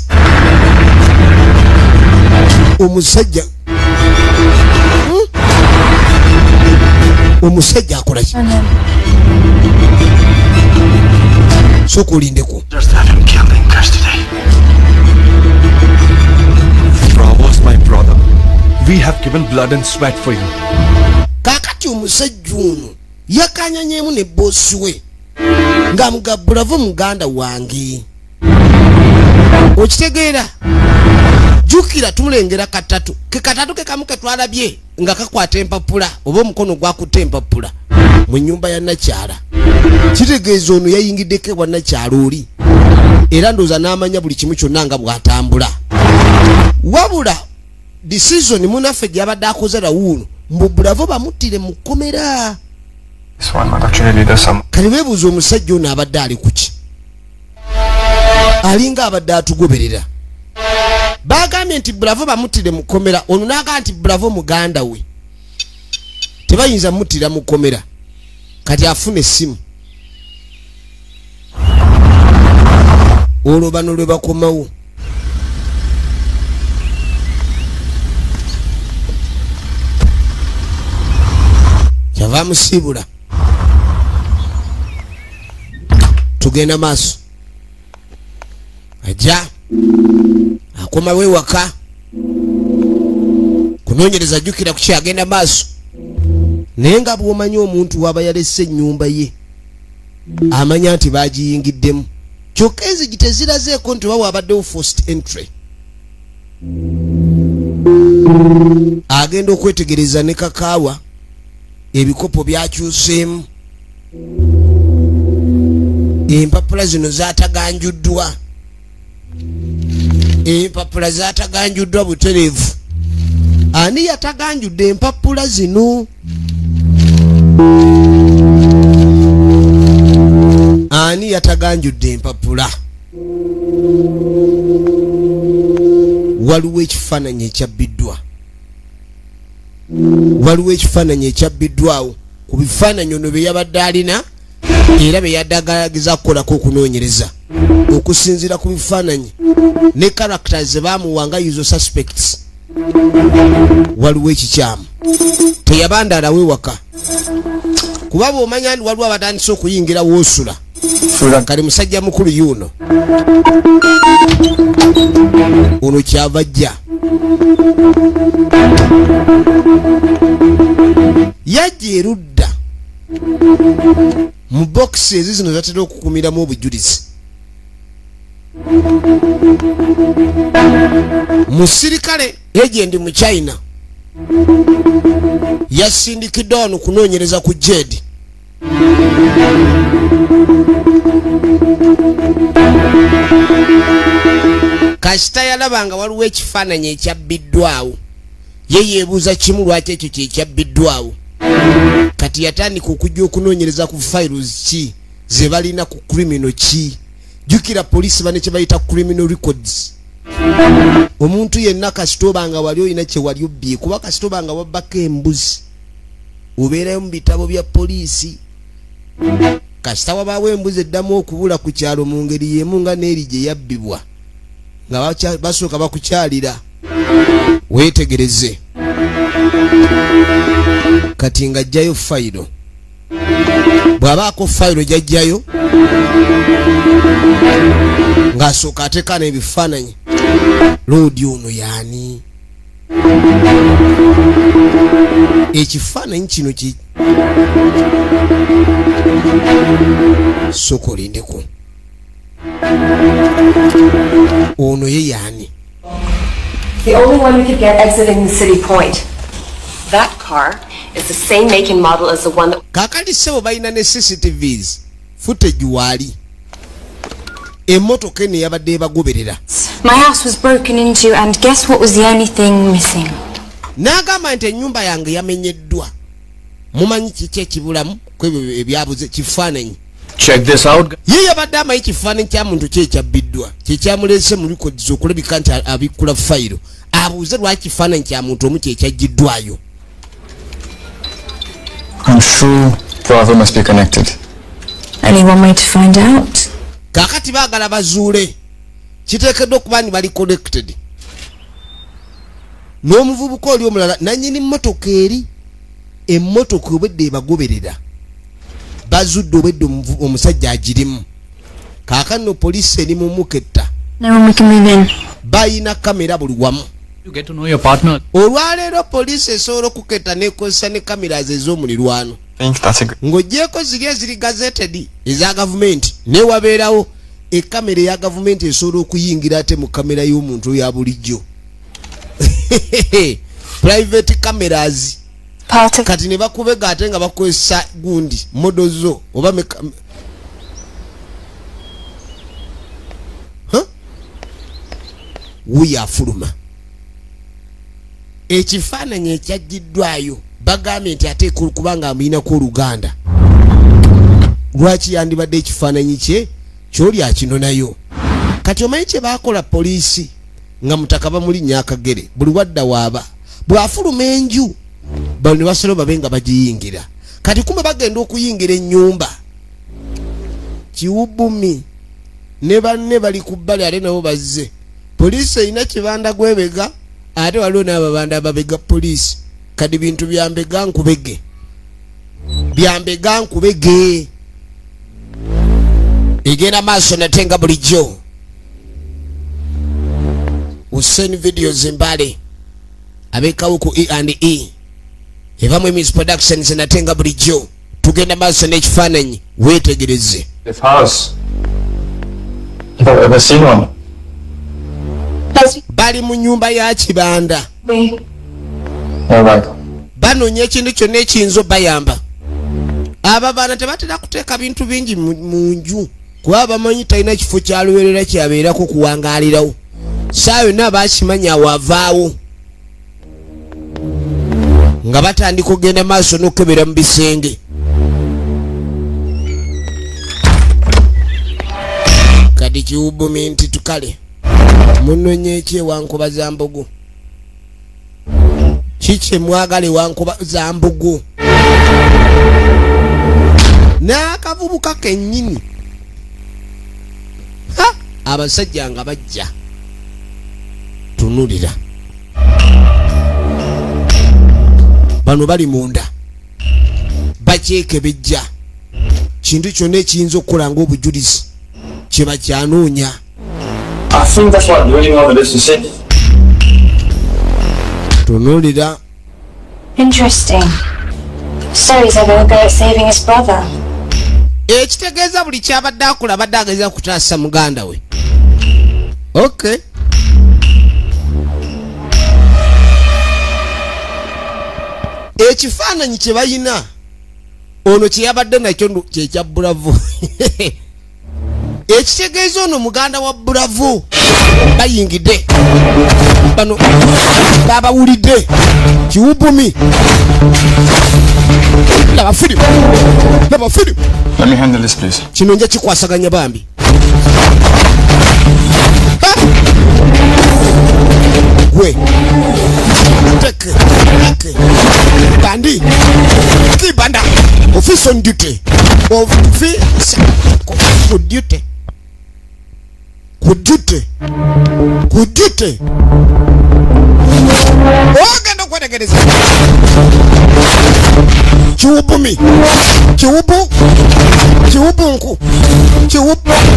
S1: omusajja akola ki? Sooka olindeko.
S11: Bravo's my brother. We have given blood and sweat for you.
S1: Kaakati omusajja ono yakanyanyemu ne bossi we ng'amuga Bravo muganda wange. Okitegeera? Jjukira tumulengera katatu. Ke katatu ke kamu ke twalabye nga kakwata empapula oba omukono gwakutte empapula mu nnyumba ya Nakyala. Kitegeeza ono yayingiddeko ewa Nakyala oli. Era ndooza n'amanya buli kimu kyonna nga bw'atambula. Wabula decision munaffe gye yabadde akoze Rawuno mbu Bravo bamuttire mu kkomera. Kale beebuuza omusajja ono abadde ali ku ki? Alinga abadde atugoberera. Bagambye nti Bravo bamuttire mu kkomera. Ono n'agamba nti Bravo muganda we. Tebayinza muttira mu kkomera. Kati afuna essimu. Olwo bano lwe bakomawo. Kyava musiibula. Tugenda maaso. Ajja akomawo ewaka kunoonyereza jjukira ku kyagenda maaso. Naye nga bw'omanyi omuntu waba yalese ennyumba ye amanya nti baagiyingiddemu. Kyokka enzigi tezirazeeko nti oba wabaddewo forced entry. Agenda okwetegereza ne kakaawa ebikopo byakyuseemu. Empapula zino zaataganjuddwa. Empapula zaataganjuddwa butereevu. Ani yataganjudde empapula zino? Ani yataganjudde empapula? Waliwo ekifaananyi ekyabbiddwa. Waliwo ekifaananyi ekyabbiddwawo ku bifaananyi ono bye yabadde alina era bye yaddagalagiza kukolako okunoonyereza okusinziira ku bifaananyi ne characters ze baamuwa nga usual suspects. Waliwo ekikyamu teyabandaalawo ewaka kuba bw'omanya nti waliwo abatandise okuyingira woosula. Kale musajja mukulu yuno ono kyava ajja yajja erudda mu bokisi ezi zino zatera okukumiramu obujulizi. musirikale agent mu China yasindikiddwa wano kunoonyereza ku Jade. Kasita yalabanga waliwo ekifaananyi ekyabbiddwawo ye yeebuuza kimu lwaki ekyo kyekyabbiddwawo. Kati yatandika okujja okunoonyereza ku files ki ze balina ku criminal ki. Jukira poliisi bane kye bayita criminal records. Omuntu yenna kasita obanga wali olina kye wali obbye kuba kasita obanga wabbako embuzi obeerayo mu bitabo bya poliisi. Kasita wabaawo embuzi eddamu okubula ku kyalo mu ngeri y'emu nga n'eri gye yabbibwa nga basooka bakukyalira. Weetegereze kati ng'ajjayo fayiro. Bw'abaako fayiro gy'ajjayo ng'asooka ateeka n'ebifaananyi. Loodi ono yaani? Ekifaananyi kino ki sooka olindeko. Ono ye yaani?
S3: The only one we could get exiting the city point. That car is the same make and model as the one that...
S1: Kakati sebo balina ne CCTVs. Footage wali. Emmotoka eno yabadde ebagoberera.
S8: My house was broken into and guess what was the only thing missing?
S1: N'agamba nti ennyumba yange yamenyeddwa. Mumanyi kiki ekibulamu kwebyo ebyabuze kifaananyi.
S6: Check this out.
S1: Ye yabadde amanyi kifaananyi kya muntu ki ekyabbiddwa. Kyekyamulese mu records okulabika nti abikkula fayiro. Abuuze lwaki kifaananyi kya muntu omu kyekyaggiddwayo.
S5: I'm sure Bravo must be connected.
S8: Only one way to find out.
S1: Kakati baagala bazuule. Kiteekeddwa okuba ni bali connected. N'omuvubuka oli omulala nannyini mmotoka eri. Emmotoka obwedde ebagoberera. Bazudde obwedde omusajja agirimu. Kaakano poliisi eri mu muketta.
S8: No one we can move in.
S1: Bayina kamera buli wamu.
S6: You get to know your partner.
S1: Olwaleero poliisi esobola okuketta n'ekozesa ne kamera ez'omulirwano. Ng'oggyeko ziri eziri gazetted eza gavumenti newabeerawo ekamera eya gavumenti esobola okuyingira ate mu kamera y'omuntu ya bulijjo. Private cameras. Kati ne bakubega ate nga bakozesa gundi modozo oba wiyafuluma. Ekifaananyi ekyaggiddwayo bagambye nti ate kubanga amuyinako oluganda. Lwaki yandibadde ekifaananyi kye ky'oli akinonayo. Kati omanyi kye baakola poliisi nga mutaka bamulinnya akagere buli wadda waaba bw'afuluma enju bano ne basolo babe nga bagiyingira. Kati kumbe bagenda okuyingira ennyumba. Kiwubbumi ne banne bali ku bbali ate nabo bazze. Poliisi erina kibanda gwebega ate waliwo n'ababanda ababega poliisi. Kati bintu byambega nkubege. Byambega nkubege. Egenda maaso natenga bulijjo. Hussein Videos Mbale abekawo ku E&E evamu Emis Productions natenga bulijjo. Tugenda maaso n'ekifaananyi weetegereze.
S5: This house. If I've ever seen one.
S1: Bali mu nyumba ya kibanda.
S5: Alright.
S1: Banoonya ekintu kyonna ekiyinza bayamba. Ababaana tebatera kuteeka bintu bingi mu nju kuba bamanyi talina kifo kyaluweerera kyabeerako kuwangaalirawo. Saa yonna baakimanya awavaawo nga batandika okugenda maaso n'okukebera mu bisenge. Kati kiwubbumi nti tukale munoonye eki ewankuba za mbogo. Kiki mwagala ewankuba za mbogo? N'akavubuka kennyini. Abasajja nga bajja. Tunulira. Bano bali munda. Bakyekebejja. Kintu kyonna ekiyinza okukola ng'obujulizi kye bakyanoonya.
S5: I think that's what really wanted us to say.
S1: Tunulira.
S8: Interesting. So he's having a go at saving his brother.
S1: Ekitegeeza buli kyabadde akola abadde ageza kutaasa muganda we. Okay. Ekifaananyi kye bayina ono kye yabadde nakyo kyekya Bravo. Ekitegeeza ono muganda wa Bravo bayingidde bano babawulidde kiwubumi. Laba firimu.
S5: Let me handle this, please.
S1: Kino nja kikwasaganya bambi. Gwe take bandi kibanda office on duty office good duty ogenda kwetegereza kiwubumi kiwubunku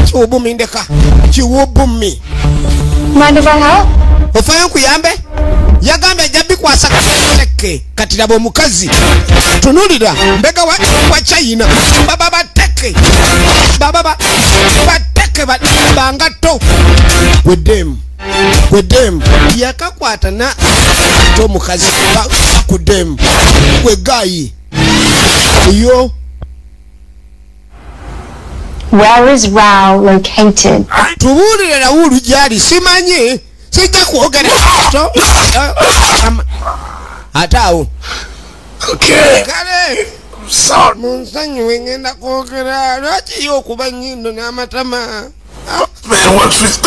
S1: kiwubumi ndeka kiwubumi.
S8: Mind if I help?
S1: Ofayo kuyambe yagambe ajja bikwasa teke kati laba omukazi tunulira mbega wa China baba bateke bangato gwedem yakakwata na to mukazi kudem gwegayi yo.
S8: Where is Rao located?
S1: Tubulire Raulu jali simanyi sijja kwogera ataawo.
S7: Okay.
S1: Kale
S7: Sorry.
S1: munsanyi wengenda kwogera lwaki yo okuba nnyindo n'amatama.
S7: Man works with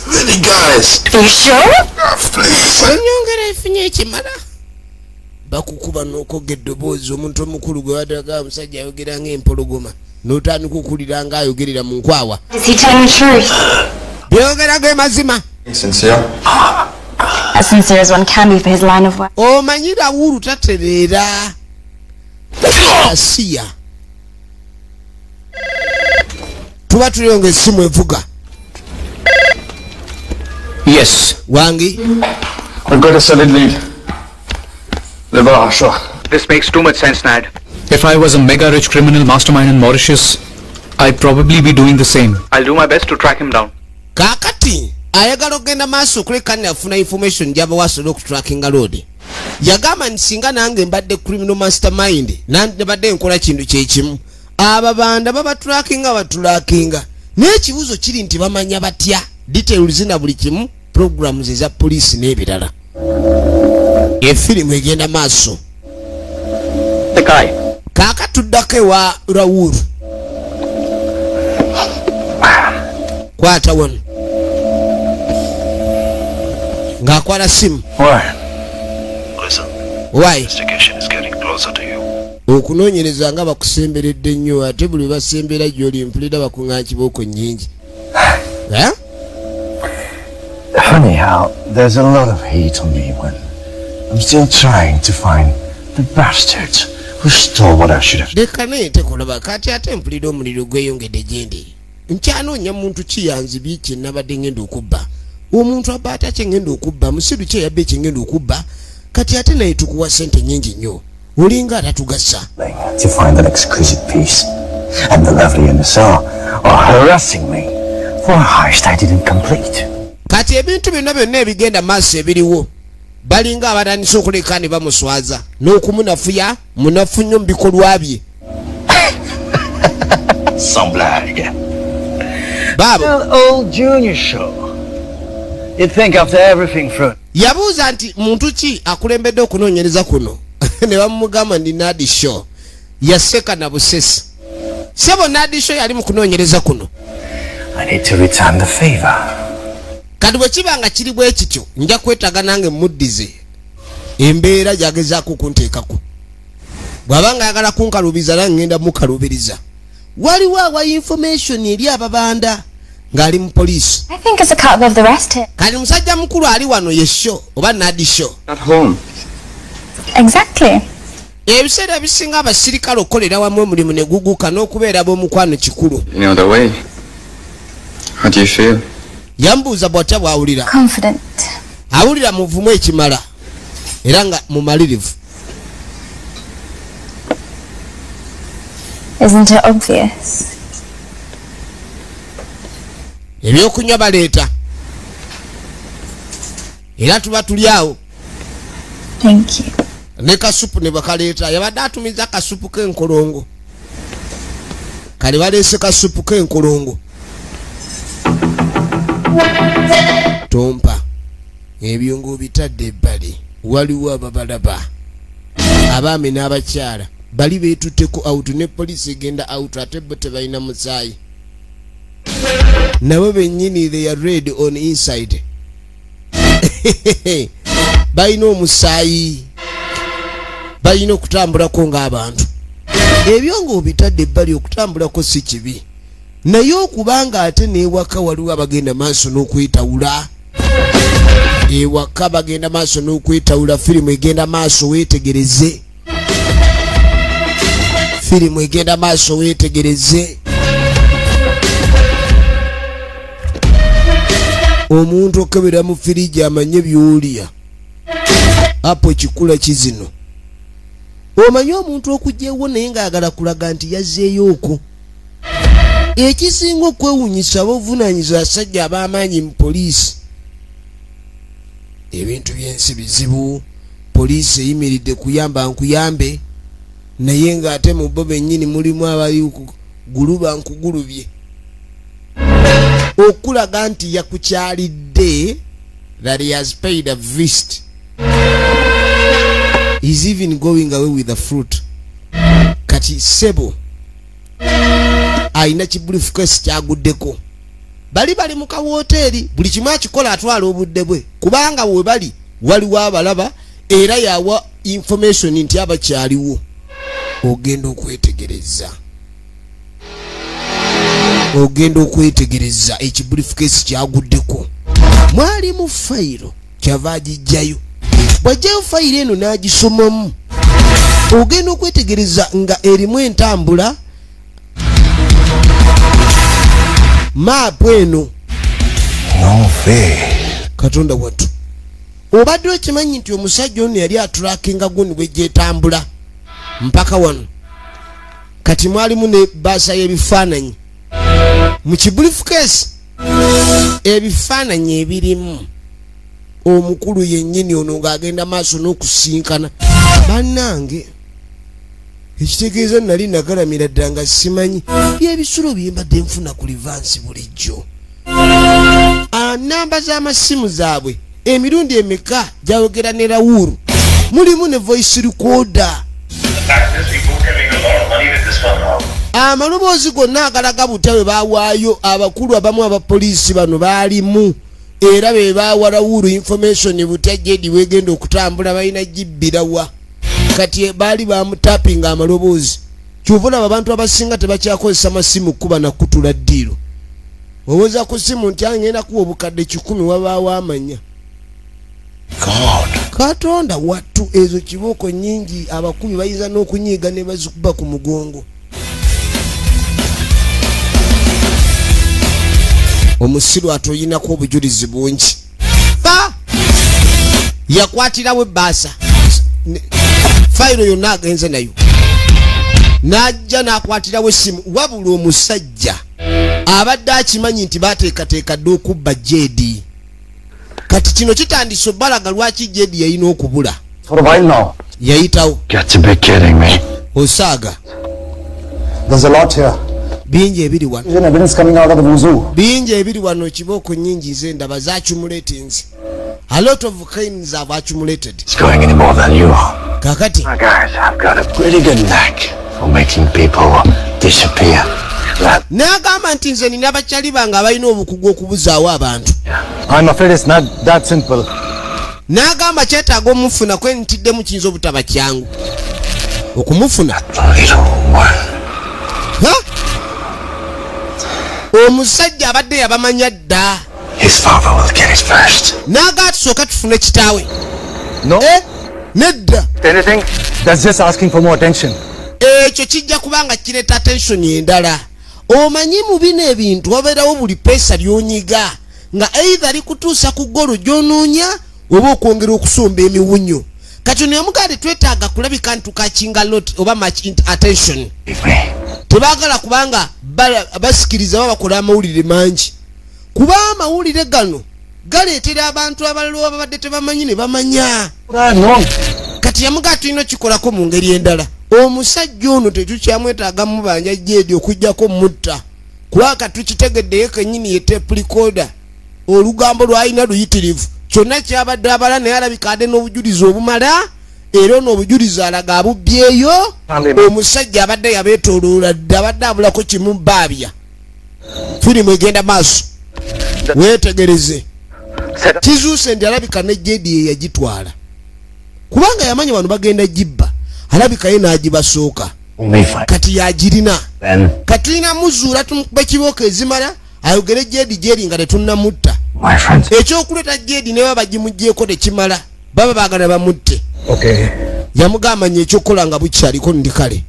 S7: many guys.
S8: Are you sure?
S7: Please.
S1: Enyongera efunye ekimala bakukuba n'okogga eddoboozi omuntu omukulu gwe wadaga omusajja ayogera ng'empologoma n'otandika okuwulira ng'ayogerera mu nkwawa.
S8: Is he telling the truth?
S1: Byogera ge mazima.
S5: Sincere?
S8: As sincere as one can be for his line of work.
S1: Omanyi Raulu tatereera asiya. Tuba tulionga essimu evuga.
S9: Yes.
S1: Wangi.
S5: I've got a solid lead. Sure.
S9: This makes too much sense, Nad. If I was a mega-rich criminal mastermind in Mauritius, I'd probably be doing the same. I'll do my best to track him down.
S1: Kakati ayagala okugenda maaso okulekana afuna information gyaba wasobola okutrackinga load. Yagamba nsinga nange mbadde criminal mastermind nande badde nkola kintu kyekimu ababanda babatrackinga batulakinga n'ekibuzo kiri nti bamanya batya details zina buli kimu programs eza police n'ebirala. Efirimu egenda maaso.
S9: The guy.
S1: Kakatuddako ewa Raul. Kwata wano ng'akwala simu.
S7: Listen.
S1: Why?
S7: Investigation is getting closer to you.
S1: Okunoonyereza nga bakusemberedde nnyo ate buli basembera gy'oli mpulira bakuŋŋa kibooko nnyingi.
S12: Funny how there's a lot of hate on me when I'm still trying to find the bastards who stole what I should have.
S1: Leka neete kulaba kati ate mpulira omuliro gweyongedde gye ndi. Nkyanoonya muntu kiyanzibye kye nabadde ngenda okubba. Omuntu abba ate kye ngenda okubba musiru kye yabbe kye ngenda okubba kati ate naye tukuwa ssente nnyingi nnyo. Olinga atatugasa.
S12: To find an exquisite piece, and the lovely NSR are harassing me for a heist I didn't complete.
S1: Kati ebintu byonna byonna ebigenda maaso ebiriwo balinga abatandise okuleka ne bamuswaza n'okumunafuya munafu nnyo mu bikolwa bye.
S12: Some blague.
S1: Babo.
S12: Old Junior show. You'd think after everything through.
S1: Yabuuza nti muntu ki akulembedde okunoonyereza kuno ne bamugamba ndi Nadi Show. Yaseka na busesi. Sebo Nadi Show yali mu kunoonyereza kuno.
S12: I need to return the favor.
S1: Kati bwe kiba nga kiri bwe kityo nja kwetaaga nange muddize embeera gyagezaako kunteekako. Bw'abanga ayagala kunkalubiza nange ngenda mukalubiriza. Waliwo awa information eri ababanda ng'ali mu poliisi.
S8: I think it's a cut above the rest here.
S1: Kati musajja mukulu ali wano ye Show oba Nadi Show.
S5: At home.
S8: Exactly.
S1: Ebiseera ebisinga abasirikale okukolera wamu omulimu ne guguka n'okubeera b'omukwano kikulu.
S5: In other way. How do you feel?
S1: Yambuuza bw'atya bw'awulira.
S8: Confident.
S1: Awulira muvumu ekimala era nga mumalirivu.
S8: Isn't it obvious?
S1: Ebyokunywa baleeta. era tuba tuli awo.
S8: Thank you.
S1: Ne kasupu ne bakaleeta yabadde atumiza kasupu k'enkolongo. Kale baleese kasupu k'enkolongo. Tompa ebyongo bitadde ebbali waliwo ababalaba abaami n'abakyala bali beetutteko out ne poliisi egenda out ate bo tebalina musaayi nabo bennyini they are red on inside balina omusaayi balina okutambulako ng'abantu ebyongo bitadde ebbali okutambulako si kibi naye okubanga ate n'ewaka waliwo abagenda maaso n'okwetawula ewaka bagenda maaso n'okwetawula firimu egenda maaso weetegereze firimu egenda maaso weetegereze omuntu okebera mu firiji amanye by'olya apo ekikula kizino omanye omuntu okugyewo naye ng'ayagala kulaga nti yazzeeyo okwo ekisinga okwewunyisa abavunaanyiza abasajja ab'amaanyi mu poliisi ebintu by'ensi bizibu poliisi eyimiridde kuyamba nkuyambe naye ng'ate mu bo bennyini mulimu abali guluba nkugulubye okulaga nti yakukyalidde that he has paid a visit is even going away with the fruit kati sebo aina kibriefcase kyaguddeko bali mu kawooteri buli kimu akikola atwala obudde bwe kubanga we bali waliwo abalaba era yawa information nti abakyaliwo ogenda okwetegereza ekibriefcase kyaguddeko mwali mu fayiro kyava agijjayo bwajjayo fayiro eno n'agisomamu ogenda okwetegereza nga erimu entambula maapu eno katonda wattu obadde okimanyi nti omusajja ono yali atulakinga guni bwegyetambula mpaka wano kati mwalimu ne baasa y'ebifaananyi mu kibriefcase ebifaananyi ebirimu omukulu yennyini ono ng'agenda maaso n'okusinkana bannange ekitegeeza nali nagalamira ddala nga simanyi byebisulo byembadde nfuna ku livansi bulijjo namba z'amasimu zaabwe emirundi emeka gyayogera ne Rawuru mulimu ne voice recorder amaloboozi gonna agalaga butawe baawaayo abakulu abamu abapoliisi bano baalimu era be baawa Rawuru information butajjedi wegenda okutambula balina gibbirawa kati baali bamutapinga amaloboozi kyovula abantu abasinga tebakyakozesa masimu kuba nakutula ddiiro owoza ku simu nti angenda kuwa obukadde 10 wabaawo amanya katonda wattu ezo kibooko nyingi abakubi bayinza n'okunyiiga ne bazikuba ku mugongo omusiru atoyinako obujulizi bungi yakwatirawo ebbaasa fayiro yonna agenze nayo n'ajja n'akwatirawo essimu wabula omusajja abadde akimanyi nti bateekateeka dde okubba jeedi kati kino kitandise obbalaga lwaki jeedi yayina okubula yayitawo osaaga bingi ebiri wano bingi ebiri wano kibooko nyingi nze ndaba zaccumulatinze a lot of crimes have accumulated.
S12: It's going any more than you.
S1: Kakati.
S12: Guys, I've got a pretty good knack for making people disappear.
S1: Nagamba nti nze nina abakyali bange abalina obukugu okubuzaawo abantu.
S12: I'm afraid it's not that simple.
S1: Nagamba kyetaaga omufuna kwe ntidde kiyinza obutaba kyangu okumufuna. Omusajja abadde yabamanya dda.
S12: His father will get it first.
S1: Naga tusooka tufune kitaawe.
S12: No.
S1: Nedda.
S12: Anything? That's just asking for more attention.
S1: Ekyo kijja kubanga kireeta attention endala. Omanyi mu bino ebintu wabeerawo buli pesa lyonyiga nga either likutuusa ku golo gy'onoonya oba okwongera okusomba emiwunyo. Kati n'omugande twetaaga kulabika nti tukakinga lot oba much attention. Tebaagala kubanga basikiriza babakola amawulire mangi. Kuba amawulire gano galeetera abantu abalala ababadde tebamanyi ne bamanya. Kati yamuga tulina kikolako mu ngeri endala. Omusajja ono tetukyamwetaaga mubanja jeedi okujjako mutta. Kubanga tukitegeddeyo kennyini ye tape recorder. Olugambo lwalina luyitirivu. Kyonna kyabadde abala naye alabika adde n'obujulizi obumala. Era n'obujulizi alaga abubbyeyo. Omusajja abadde yabeetooloola dda abadde abulako kimu baabya. Firimu egenda maaso. Weetegereze. Kizuuse nti alabika ne jeedi ye yagitwala. Kubanga yamanya bano bagenda jibba. Alabika ye n'agibasooka. Kati yagirina. Katrina muzuula tumukube kibooko ezimala. Ayogere jeedi nga tetunnamutta. Ekyokuleta jeedi ne baba bagimuggyeko tekimala. Baba baagala bamutte. Yamugamba nnyo ekyokukola nga bukyaliko ndi kale.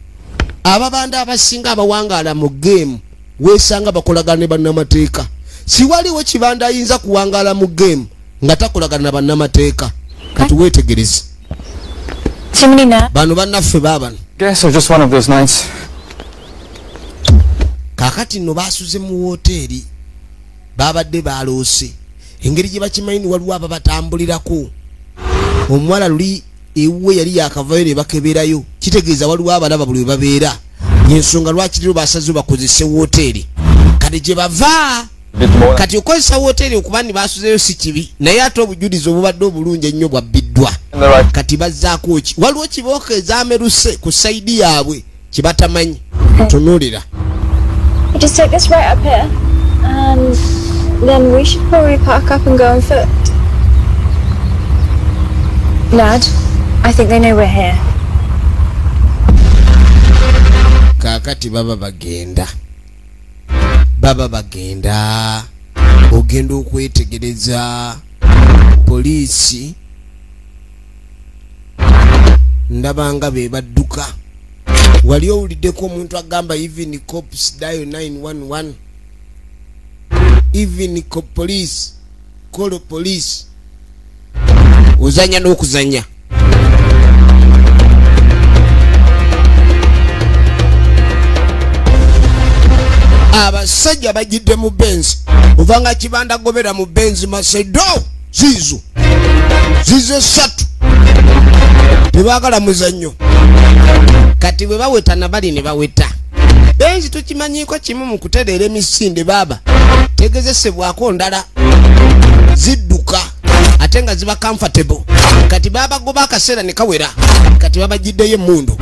S1: Ababanda abasinga abawangaala mu geemu weesanga bakolagana ne bannamateeka. Si waliwo kibanda ayinza kuwangaala mu geemu nga takolagana na bannamateeka. Kati weetegereze. Bano bannaffe baabano.
S5: Guess or just one of those nights.
S1: Kakati no basuze mu woteeri. Babadde baloose. Engeri gye bakimanyi waliwo ababatambulirako. Omuwala luli ewuwe yali yakavayo ne bakeberayo. Kitegeeza waliwo abalaba buli babeera. Yensonga lwaki lero basaze bakozese woteeri. Kati gye bava. Kati okozesa woteeri okubani basuzeyo si kibi. Naye ate obujulizi obubadde obulungi ennyo bwabbiddwa. Kati bazzaako ki. Waliwo kibooko ezaameruse ku sayidi yaabwe kibatamanyi. Tunuulira.
S13: We just take this right up here, and then we should probably park up and go on foot. Lad, I think they know we're here.
S1: Kakati baba bagenda. Ogenda okwetegereza poliisi. Ndabanga be badduka. Wali owuliddeko omuntu agamba even cops dial 911. Even police call police. Uzanya n'okuzanya. Abasajja bajidde mu Benz. Uvanga kibanda gobera mu Benz Macedo. Zizo 3. Tebagala muzannyo. Kati bwe baweta nabali ne baweta. Benz tukimanyiko kimu mu kutereera emisinde baba. Tegezesebwako ndala. Zidduka. Ate nga ziba comfortable. Kati baba goba akaseera ne kawera. Kati baba jiddeyo emmundu.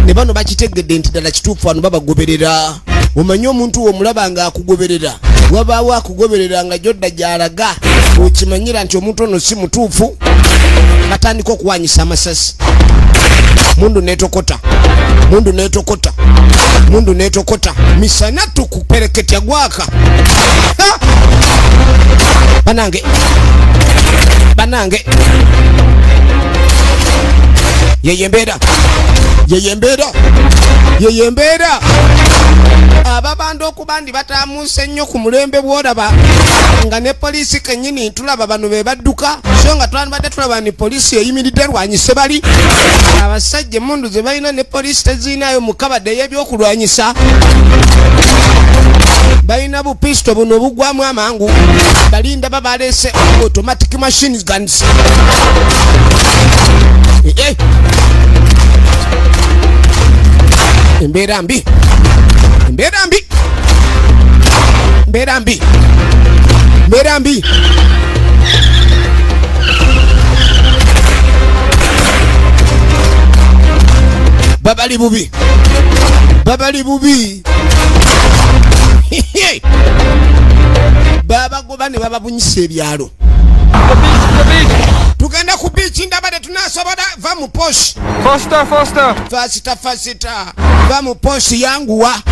S1: Ne bano bakitegedde nti ddala kituufu wano baba goberera. Omanyi omuntu omulaba nga akugoberera. Wabaawo akugoberera nga jodda gy'alaga. Okimanyira nti omuntu ono si mutuufu. Batandika okuwanyisa amasasi. Mundu netokota. Misana tukupereketya gwaka. Banange. Yeyembera. Ababanda okubandi batamuse nnyo ku mulembe bw'olaba nga ne poliisi kennyini tulaba bano be badduka so nga twandibadde tulaba ni poliisi eyimiridde lwanyise bali abasajja emmundu ze balina ne poliisi teziinayo mu kabadde ey'ebyokulwanyisa balina bupisto buno obugwamu amangu balinda babaleese automatic machine guns. Embeera mbi. Babali bubi. Baba goba ne bababunyisa ebyalo. Tugenda ku beach ndabade tunasobola va mu posh. Faster. Va mu posh yanguwa.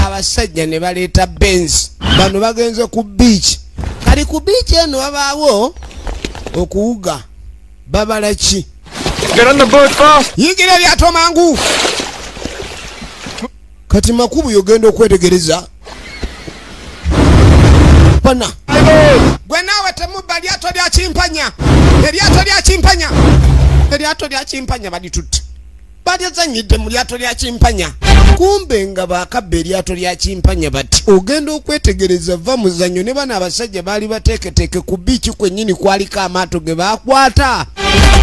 S1: Abasajja ne baleeta Benz. Bano bagenze ku beach. Kali ku beach eno wabaawo okuwuga. Babala ki?
S5: Get on the boat fast.
S1: Yigira lyato mangu. Kati makubu yogenda okwetegereza. Pana. Gwe nawe temuba lyato lya chimpanya. Eryato lya chimpanya baditutte. Balyazanyidde mu lyato lya chimpanya. kumbe nga bakabba eryato lya Kimpanya bati ogenda okwetegereza va muzanyo ne bana abasajja baali bateeketeeke ku biiki kwennyini kwaliko amaato ge baakwata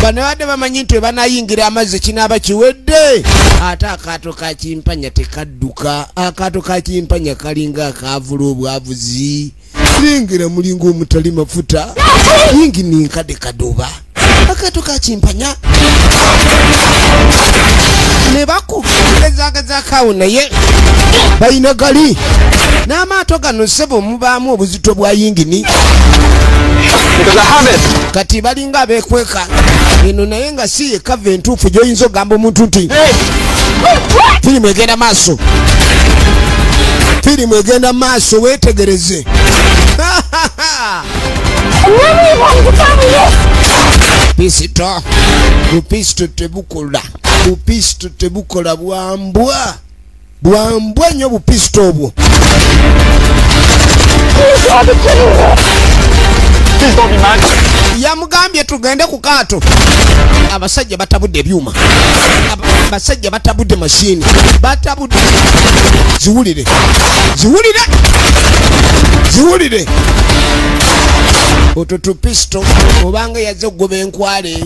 S1: bano badde bamanyi nti banayingira amazzi kinaaba kiwedde ate akaato ka Kimpanya tekadduka akaato ka Kimpanya kalinga akaavula obwavuzi lengera mulingo omutali mafuta yingini nkadde kadoba akaato ka Kimpanya ne bakugezageza kawo naye balina gali n'amaato gano ssebo mubaamu obuzito bwa yingini kati balinga abeekweka eno naye nga si ye kava entuufu gy'oyinza ogamba omuntu nti firimu egenda maaso firimu egenda maaso weetegereze pisito bupisito tebukola bupisito tebukola bwambwa bwambwa nnyo bupisito obwo yamugambye tugende ku kaato abasajja batabudde ebyuma abasajja batabudde mashini batabudde ziwulire ziwulire ziwulire oto tupisto obanga yazze ogoba enkwale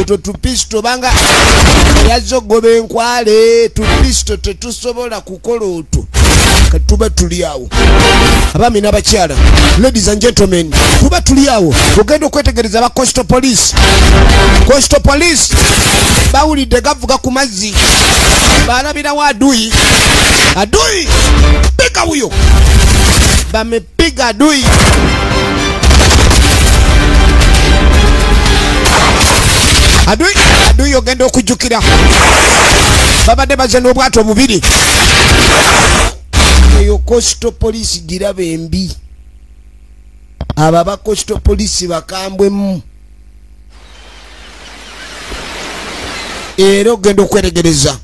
S1: oto tupisto obanga yazze ogoba enkwale tupisto tetusobola kukola oto katuba tuli awo abaami n'abakyala ladies and gentlemen tuba tuli awo ogenda okwetegereza ba coastal police bawulidde gavuga ku mazzi balabirawo adui piga huyo bamepiga adui adui ogenda okujjukira babadde baze n'obwato bubiri eyo coastal police giraba embi aba ba coastal police bakambwemu era ogenda okweregereza.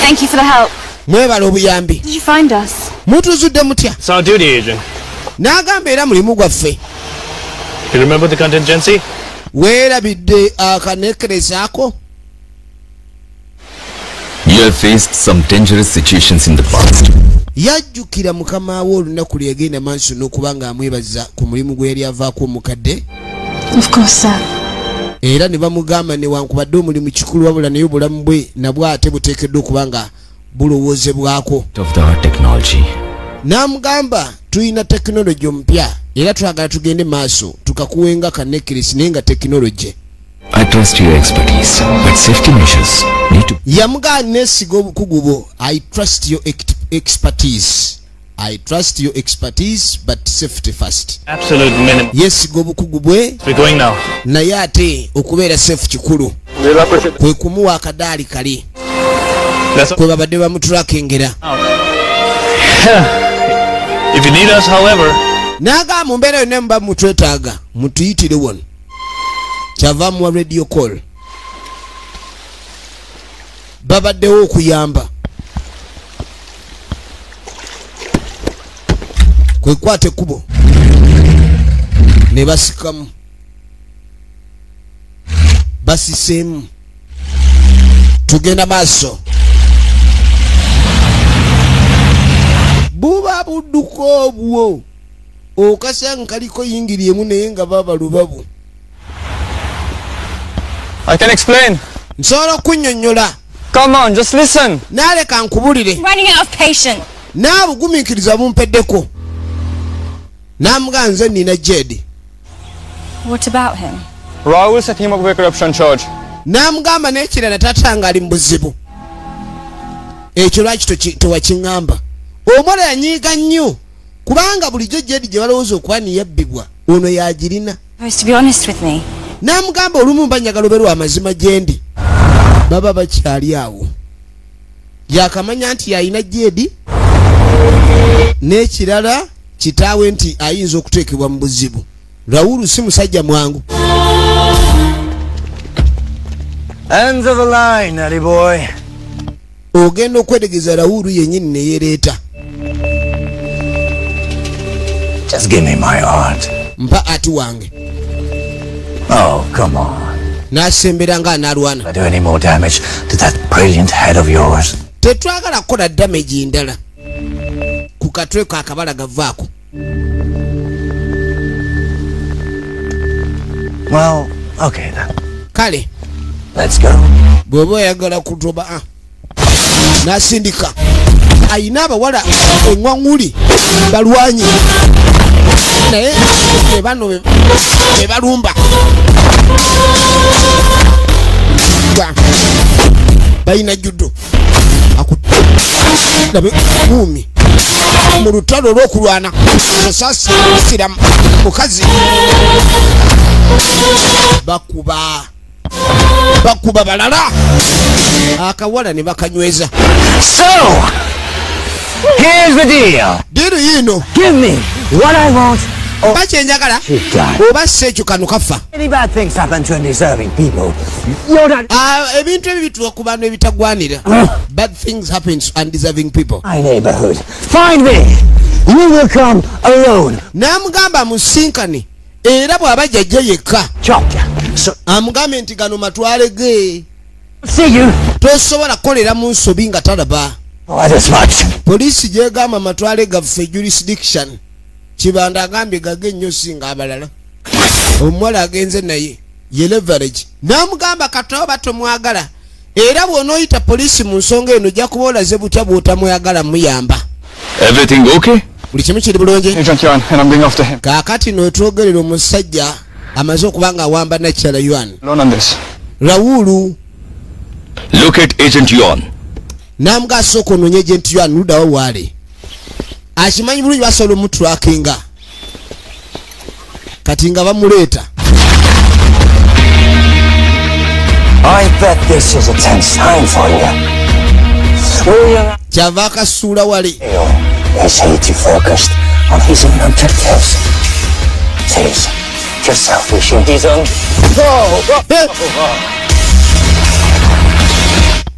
S13: Thank you for the help.
S1: Mwebala obuyambi.
S13: Did you find us?
S1: Mutuzudde mutya?
S14: It's our duty, Agent.
S1: N'agamba era mulimu gwaffe.
S14: You remember the contingency?
S1: Weerabidde akanekereza ako?
S6: You have faced some dangerous situations in the past.
S1: Yajjukira mukama we olunaku lyegenda maaso n'okubanga amwebaza ku mulimu gwe yali avaako omukadde.
S8: Of course, sir.
S1: Era ne bamugamba newankubadde omulimu kikulu wabula naye obulamu bwe nabwo ate buteekeddwa okubanga bulowoozebwako.
S6: Of the technology.
S1: N'amugamba tulina tekinologi omupya era twagala tugende maaso tukakuwenga kanekirisi naye nga tekinologi.
S6: I trust your expertise, but safety measures need to...
S1: Yamuga nesiga obukugu bwo. I trust your expertise. I trust your expertise, but safety first.
S14: Absolute minimum.
S1: Yes, go bukugu bwe.
S14: We're going now.
S1: Naye ate okubeera safe kikulu. Kwe kumuwa akadaali kali. Kwe babadde bamutulakengera.
S14: If you need us, however...
S1: Naga mu mbeera yonna muba mutwetaaga mutuyitire wano. Kyava muwa radio call. Babaddewo okuyamba. Kwekwate kubo ne basikamu basisemu tugenda maaso buba budduko obwo okasanga kaliko yingiriemu naye nga baba lubabu.
S5: I can explain.
S1: Nsobola kunnyonnyola.
S5: Come on, just listen.
S1: Naaleka nkubulire.
S13: Running out of patience.
S1: Naabugumiikiriza bumpeddeko. Namuganze nina Jedi.
S13: What about him?
S5: Rahul set him up with a corruption charge.
S1: Namugamba n'ekirala tatanga ali mu buzibu. Ekyo lwaki tewakingamba. Omuwala yanyiiga nnyo kubanga bulijjo Jedi gye balowooza okuba niyabbibwa ono yagirina.
S13: To be honest with me.
S1: Namugamba olumu mba njagala obeerwa amazima gyendi. Baba bakyali awo. Yakamanya nti yalina Jedi n'ekirala kitaawe nti ayinza okuteekebwa mu buzibu. Rahul si musajja mwangu.
S12: End of the line, Eddie boy.
S1: Ogenda okwetegeza Rahul yennyini ne yereeta.
S12: Just give me my heart.
S1: Mpa ati wange.
S12: Oh, come on.
S1: N'asembera nga analwana.
S12: If I do any more damage to that brilliant head of yours.
S1: tetwagala kukola damage ndala ku katwe ka akabala gavaako.
S12: Well, okay then.
S1: Kale.
S12: Let's go.
S1: Bw'oba oyagala kutoba n'asindika ayina abawala eŋŋwaŋuli balwanyi naye bano be balumba balina judo akulabe muumi mu lutalo olw'okulwana osasira mukazi bakuba balala akawala ne bakanyweza.
S12: So here's the deal.
S1: Deal yino.
S12: Give me what I want.
S1: Bache njagala oba sekyo kano kafa.
S12: Any bad things happen to undeserving people.
S1: Ebintu ebituwa ku bantu ebitagwanira. Bad things happen to undeserving people.
S12: My neighborhood. Find me. You will come alone.
S1: Namugamba musinkane era bw'aba jjajja yekka. Amugambe nti gano matwale ge.
S12: See you.
S1: Tosobola kukolera mu nsobi nga talaba. Poliisi gyegamba matwale gaffe jurisdiction. Kibanda agambye gage nnyo singa abalala. Omuwala agenze naye ye leverage. Namugamba katoba tomwagala. Era bw'onooyita poliisi mu nsonga eno ojja kuba olaze butya bw'otamwagala muyamba.
S6: Everything okay?
S1: Buli kimu kiri bulungi.
S5: Agent Yuan, and I'm going after him.
S1: Kaakati n'otwogerera omusajja amaze okuba nga awamba Nakyala Yuan.
S5: Alone on this.
S1: Raulu.
S6: Look at Agent Yuan.
S1: Namuga asooka onoonya Agent Yuan luddawo waali. Akimanyi bulungi basobola omutulakinga. Kati nga bamuleeta.
S12: I bet this is a tense time for you.
S1: Kyava akasuula wali.
S12: Is he too focused on his own objectives? Says just selfish in his own.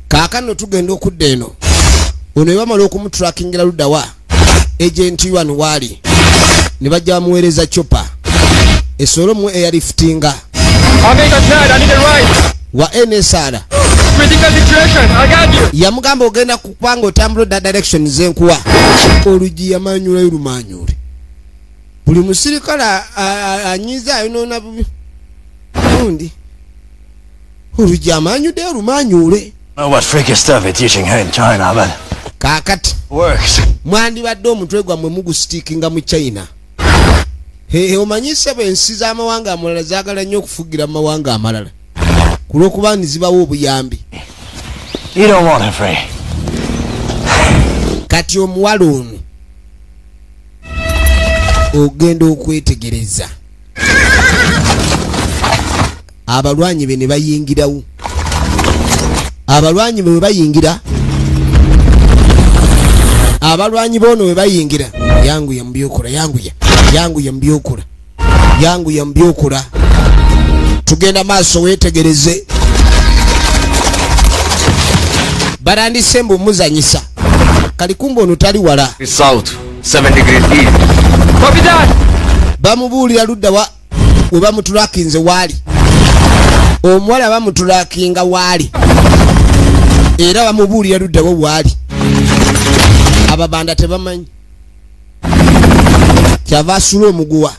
S1: Kaakano tugenda okudda eno. Ono we bamala okumutulakingira luddawa. Agent Yuan waali. Ne bajja bamuweereza chopa. Esolo mu airliftinga. Wa NSR.
S10: Critical situation, I got you.
S1: Yamugamba ogenda kupanga otambula da direction zenkuwa. Oluji yamanyula irumanyule. Buli musirikala anyiza ayinona bubi. Undi. Oluji yamanyude irumanyule.
S12: Know what freaky stuff they're teaching her in China, but
S1: Kakati.
S12: Works.
S1: Mwandi badde omutwe gwammwe mugusitikinga mu China. Omanyise bwensi z'amawanga amalala zaagala nnyo okufugira mu mawanga amalala. Kulwokuba nizibawo obuyambi.
S12: You don't want her free.
S1: Kati omuwala ono ogenda okwetegereza. Abalwanyi be ne bayingirawo. Abalwanyi be bayingira. Abalwanyi bono we bayingira. Yangu ya mbyokula, yangu ya mbyokula. Yangu ya mbyokula. Tugenda maaso wetegereze. Barandise mbu muzanyisa. Kalikumbo ono tali wala.
S6: South, 7 degrees east.
S10: Copy that.
S1: Bamubuulira ludda wa we bamutulakinze waali. Omuwala bamutulakinga waali. Era bamubuulira ludda wa waali. Ababanda tebamanyi. Kyava asula omuguwa.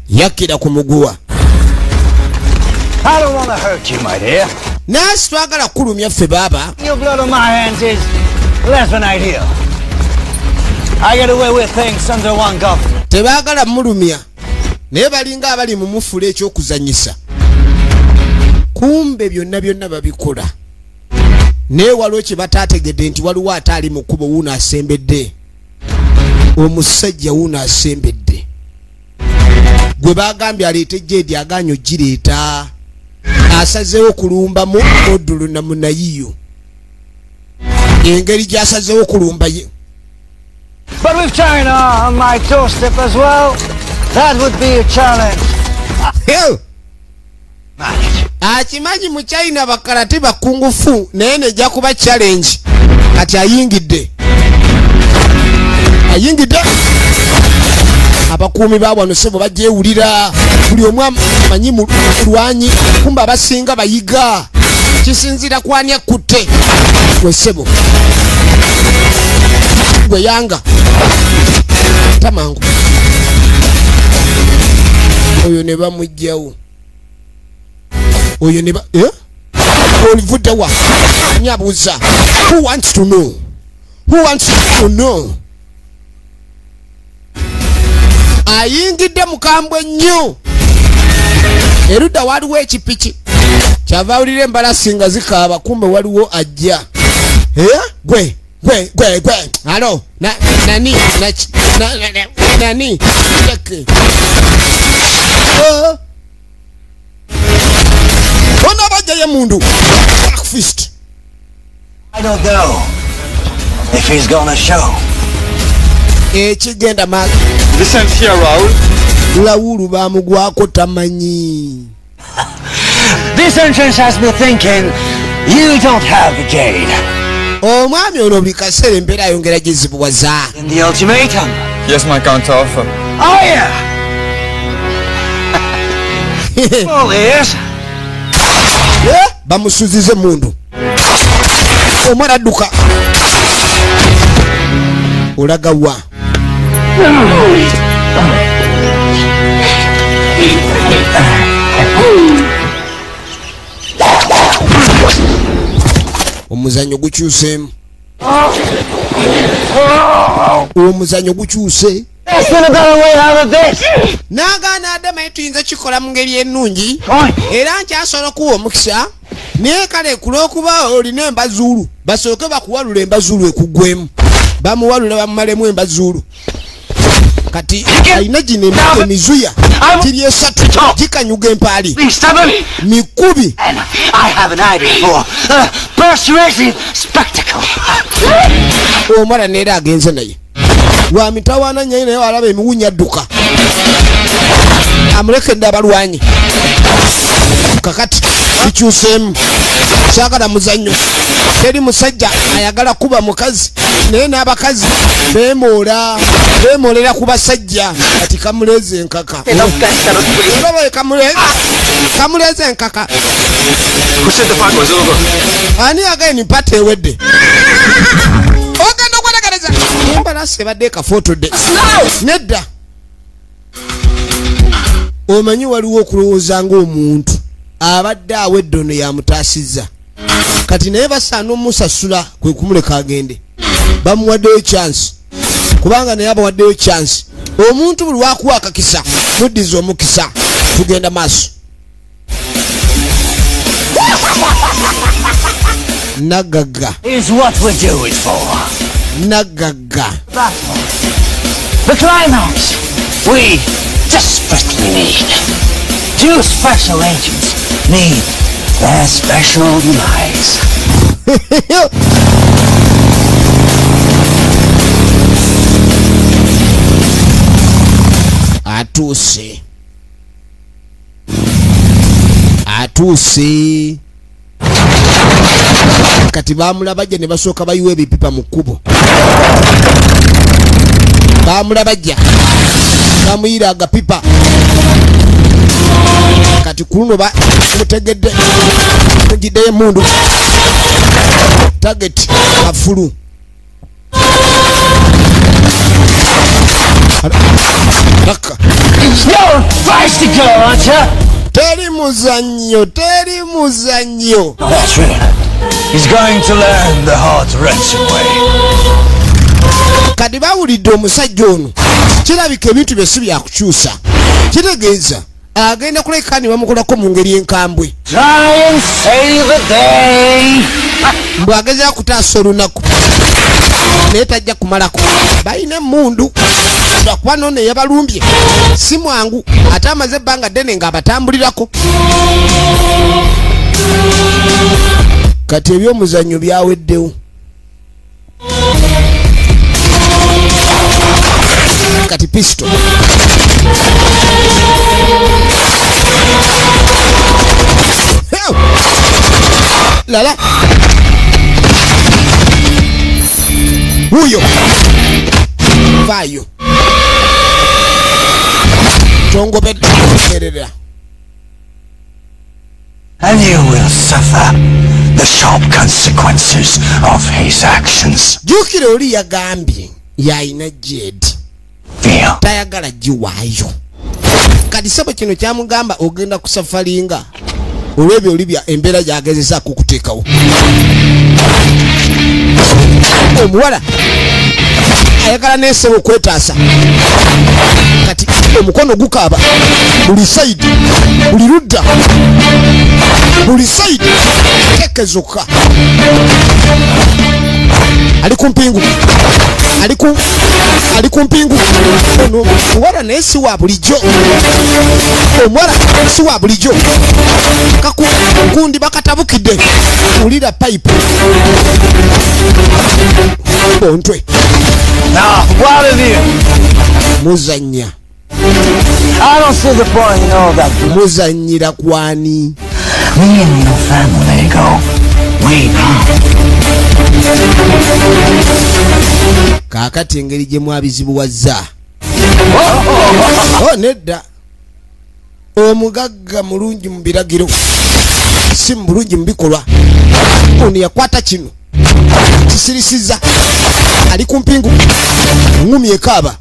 S1: Yakira ku muguwa.
S12: I don't want to hurt you, my dear.
S1: Nasi twagala kulumya ffe baba.
S12: Your blood on my hands is less than ideal. I get away with things under one government.
S1: Tebaagala mulumya. Naye balinga abali mu mufula ekyokuzanyisa. Kumbe byonna babikola. Naye waliwo kye bataategedde nti waliwo ate ali mu kkubo wuuno asembedde. Omusajja wuuno asembedde. Gwe bagambye aleete jedi aganya ogireeta. Asazeewo kulumbamu Modulu na Munayiyo. Engeri gy'asazeewo kulumba ye.
S12: But with China on my doorstep as well, that would be a challenge.
S1: Hell! Akimanyi mu China bakarate bakungufu naye nejja kuba challenge. Kati ayingidde. abakuumi ba wano sebo bagyewulira buli omu amanyi mu lwanyi kumba abasinga bayiga kisinzira kwani akutte gwe sebo gwe yanga tamangu oyo ne bamugjawo oyo ne ba olivudde wa nyabuuza who wants to know ayingidde mukambwe nnyo erudda waliwo ekipiki kyava awulira embalasi nga zikaaba kumbe waliwo ajja gwe alo nani ona bajjaye mundu fist.
S12: I don't know if he's gonna show.
S1: Ekigenda ma
S5: Listen here, Raul.
S1: Laulu bamugwako tamanyi.
S12: This entrance has me thinking you don't have the jade.
S1: Omwami ono bikasera embeera ayongera gizibwaza.
S12: In the ultimatum.
S5: Yes, my counter offer.
S12: Oh yeah. All ears.
S1: Bamusuzize mundu. Omwana adduka. Olaga wa. Omuzanyo gukyuseemu. Omuzanyo gukyuse. Nagaana Adama tuyinza kikola mu ngeri ennungi era nkyasobola kuwa omukisa naye kale kulw'okuba olina embazuulu basooke bakuwalula embazuulu ekugwemu bamuwalula bamumalemu embazuulu kati alina gino emizuya giri esatu gikanyuga empaali mikubi. Omwana neera agenze naye wa mitawaana nyayi naye walaba emiwunya adduka amulekedde abalwanyi kakati kikyuseemu kyagala muzannyo teri musajja ayagala kuba mukazi naye n'abakazi beemoolera ku basajja kati kamuleeza enkaka kamuleeza enkaka ani againi mpata ewedde ogenda okwetegereza embalasi ebadde ekafotodde nedda omanyi waliwo okulowooza ng'omuntu abadde awedde ono yamutaasizza kati naye basaana omusasula kwe kumuleka agende bamuwaddeyo chance kubanga naye abawaddeyo chance omuntu buli wakuwa akakisa muddiza omukisa tugenda maaso. Nagaga
S12: is what we do it for.
S1: Nagaga.
S12: The climax we desperately need. Two special agents need their special device.
S1: Atuuse kati bamulabajja ne basooka bayiwa ebipipa mu kkubo bamulabajja bamuyira agapipa kati kuluno mutegedde mugiddeyo emundu target kafulu Raka. Teri muzannyo.
S12: That's right. He's going to learn the heart-wrenching way.
S1: Kati bawulidde omusajja ono kirabika ebintu bye si byakukyusa kitegeeza agenda kuleka ne bamukolako mu ngeri enkambwe mbwagezea kutaasa olunaku naye tajja kumalako balina emmundu lwakuba noono yabalumbye si mwangu ate amaze ebbanga ddene ng'abatambulirako kati ebyomuzannyo byaweddewo kati pisto lala huyo vayo tongobedderera.
S12: And you will suffer the sharp consequences of his actions.
S1: Jukira oli yagambye yalina Jedi. Tayagala giwaayo. Kati sabo kino kyamugamba ogenda kusafalinga. Olwebyo olibya embeera gyagezesa kukuteekawo. Omuwala ayagala n'essebo okwetaasa. Kati omukono gukaaba buli sayidi, buli ludda, buli sayidi tekezokka. Ali ku mpingu, ali ku mpingu. Ono omuwala naye si wa bulijjo. Omuwala si wa bulijjo. Kakundi bakatabukidde. Wulira pipe. Ontwe.
S12: Now, what of you?
S1: Muzanya.
S12: I don't see the point in all that.
S1: Muzanyira kwani.
S12: Me and your family go way back.
S1: Kakati engeri gye mwabizibuwazza. Nedda. Omugagga mulungi mu biragiro. Si mulungi mu bikolwa. Ono yakwata kino. Kisirisiza. Ali ku mpingu. Ngumi ekaaba.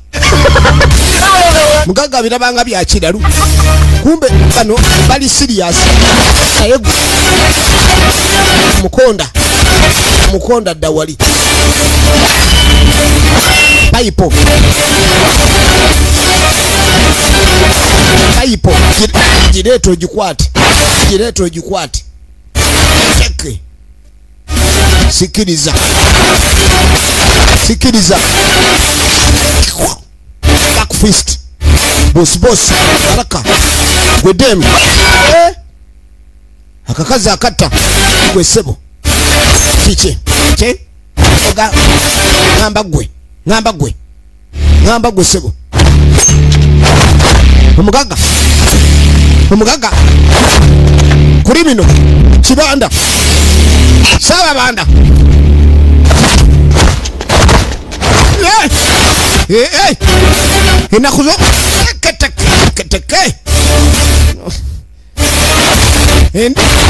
S1: Mugagga birabanga bya kiralu. Kumbe bano bali serious. Naye mukonda dawali. Paipo. Jireto jikwate. Cheke. Sikiriza. Back fist. Boss. Haraka. Gwedem. Akakaza akata. Gwesebo. Kiche. Oga. Ngamba gwe sebo. Omugaga. Kurimino. Kibanda. Sawa banda. Inakuzo. Keteke.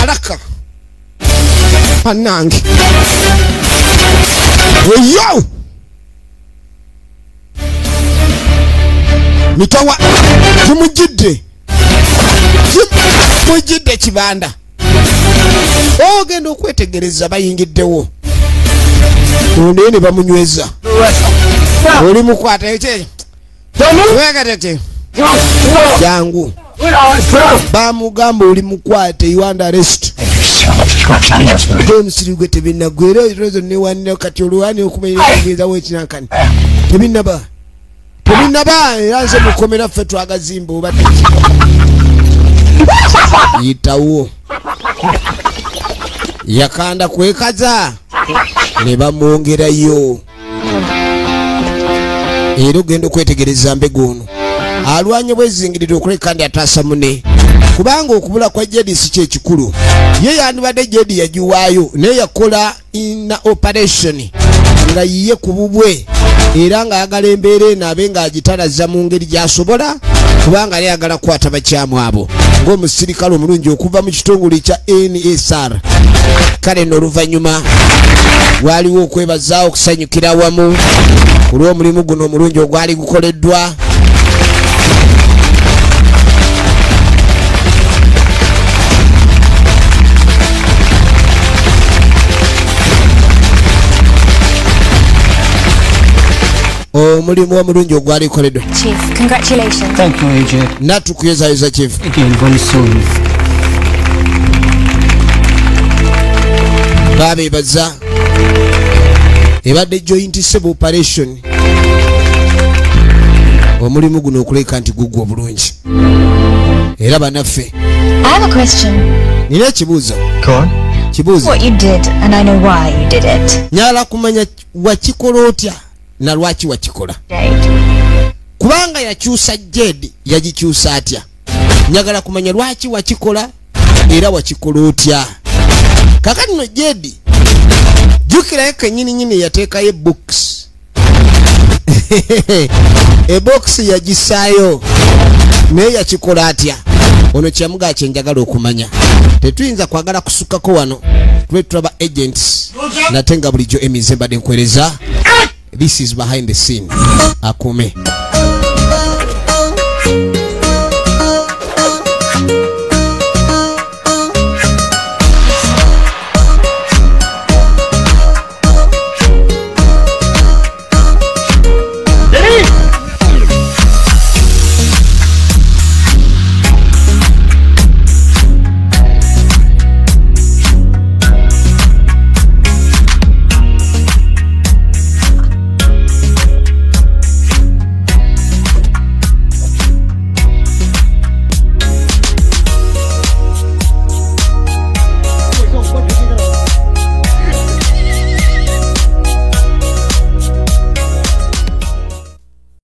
S1: Haraka. Panangi. Yo! Mitawa tumujidde kibanda. Ogenda okwetegereza bayingiddewo. Onde ne bamunyweza. Oli mukwata ekye. Wegatete. Jangu. Bamugamba oli mukwate you under arrest. Omusirigwe tebinagwera erozo ne wanne kati olwani okumenya kugeza wekinankani. Tebinaba yanze mukomera ffe twagazimba obadde yitawo yakanda kwekaza ne bamwongerayo. Era ogenda okwetegereza mbego ono alwanye bwezingirira okuleka kandi ataasa mune kubanga okubula kwa Jedi si kyekikulu. Ye yandibadde Jedi yagiwaayo naye yakola ina operation nga yiye ku bubwe era nga ayagala embeera eno abe ng'agitalaza mu ngeri gy'asobola kubanga yali ayagala kukwata bakyamu abo ng'omusirikale omulungi okuva mu kitongole kya NSR. Kale nno oluvannyuma waaliwo okwebazaawo okusanyukira awamu ku lw'omulimu guno omulungi ogwali gukoleddwa. Omulimu omulungi ogwali gukoleddwa.
S13: Chief, congratulations.
S9: Thank you, Agent.
S1: Natukuyozaayoza Chief.
S9: Again, very soon.
S1: Babeebaza ebadde joint civil operation omulimu guno okuleka nti gugwa obulungi era banaffe.
S13: I have a question.
S1: Nina ekibuuzo. Kibuuzo.
S13: What you did, and I know why you did it.
S1: Nyala kumanya wakikola otya na lwaki wakikola. Kubanga yakyusa Jedi yagikyusa atya. Nyagala kumanya lwaki wakikola era wakikola otya. Kakati no Jedi jukira kenyini yateekayo box. E box yagisaayo naye yakikola atya ono kyamuga kyenjagala okumanya tetuyinza kwagala kusukako wano tube tulaba agents nate nga bulijjo emize mbadde nkwereza this is behind the scene akume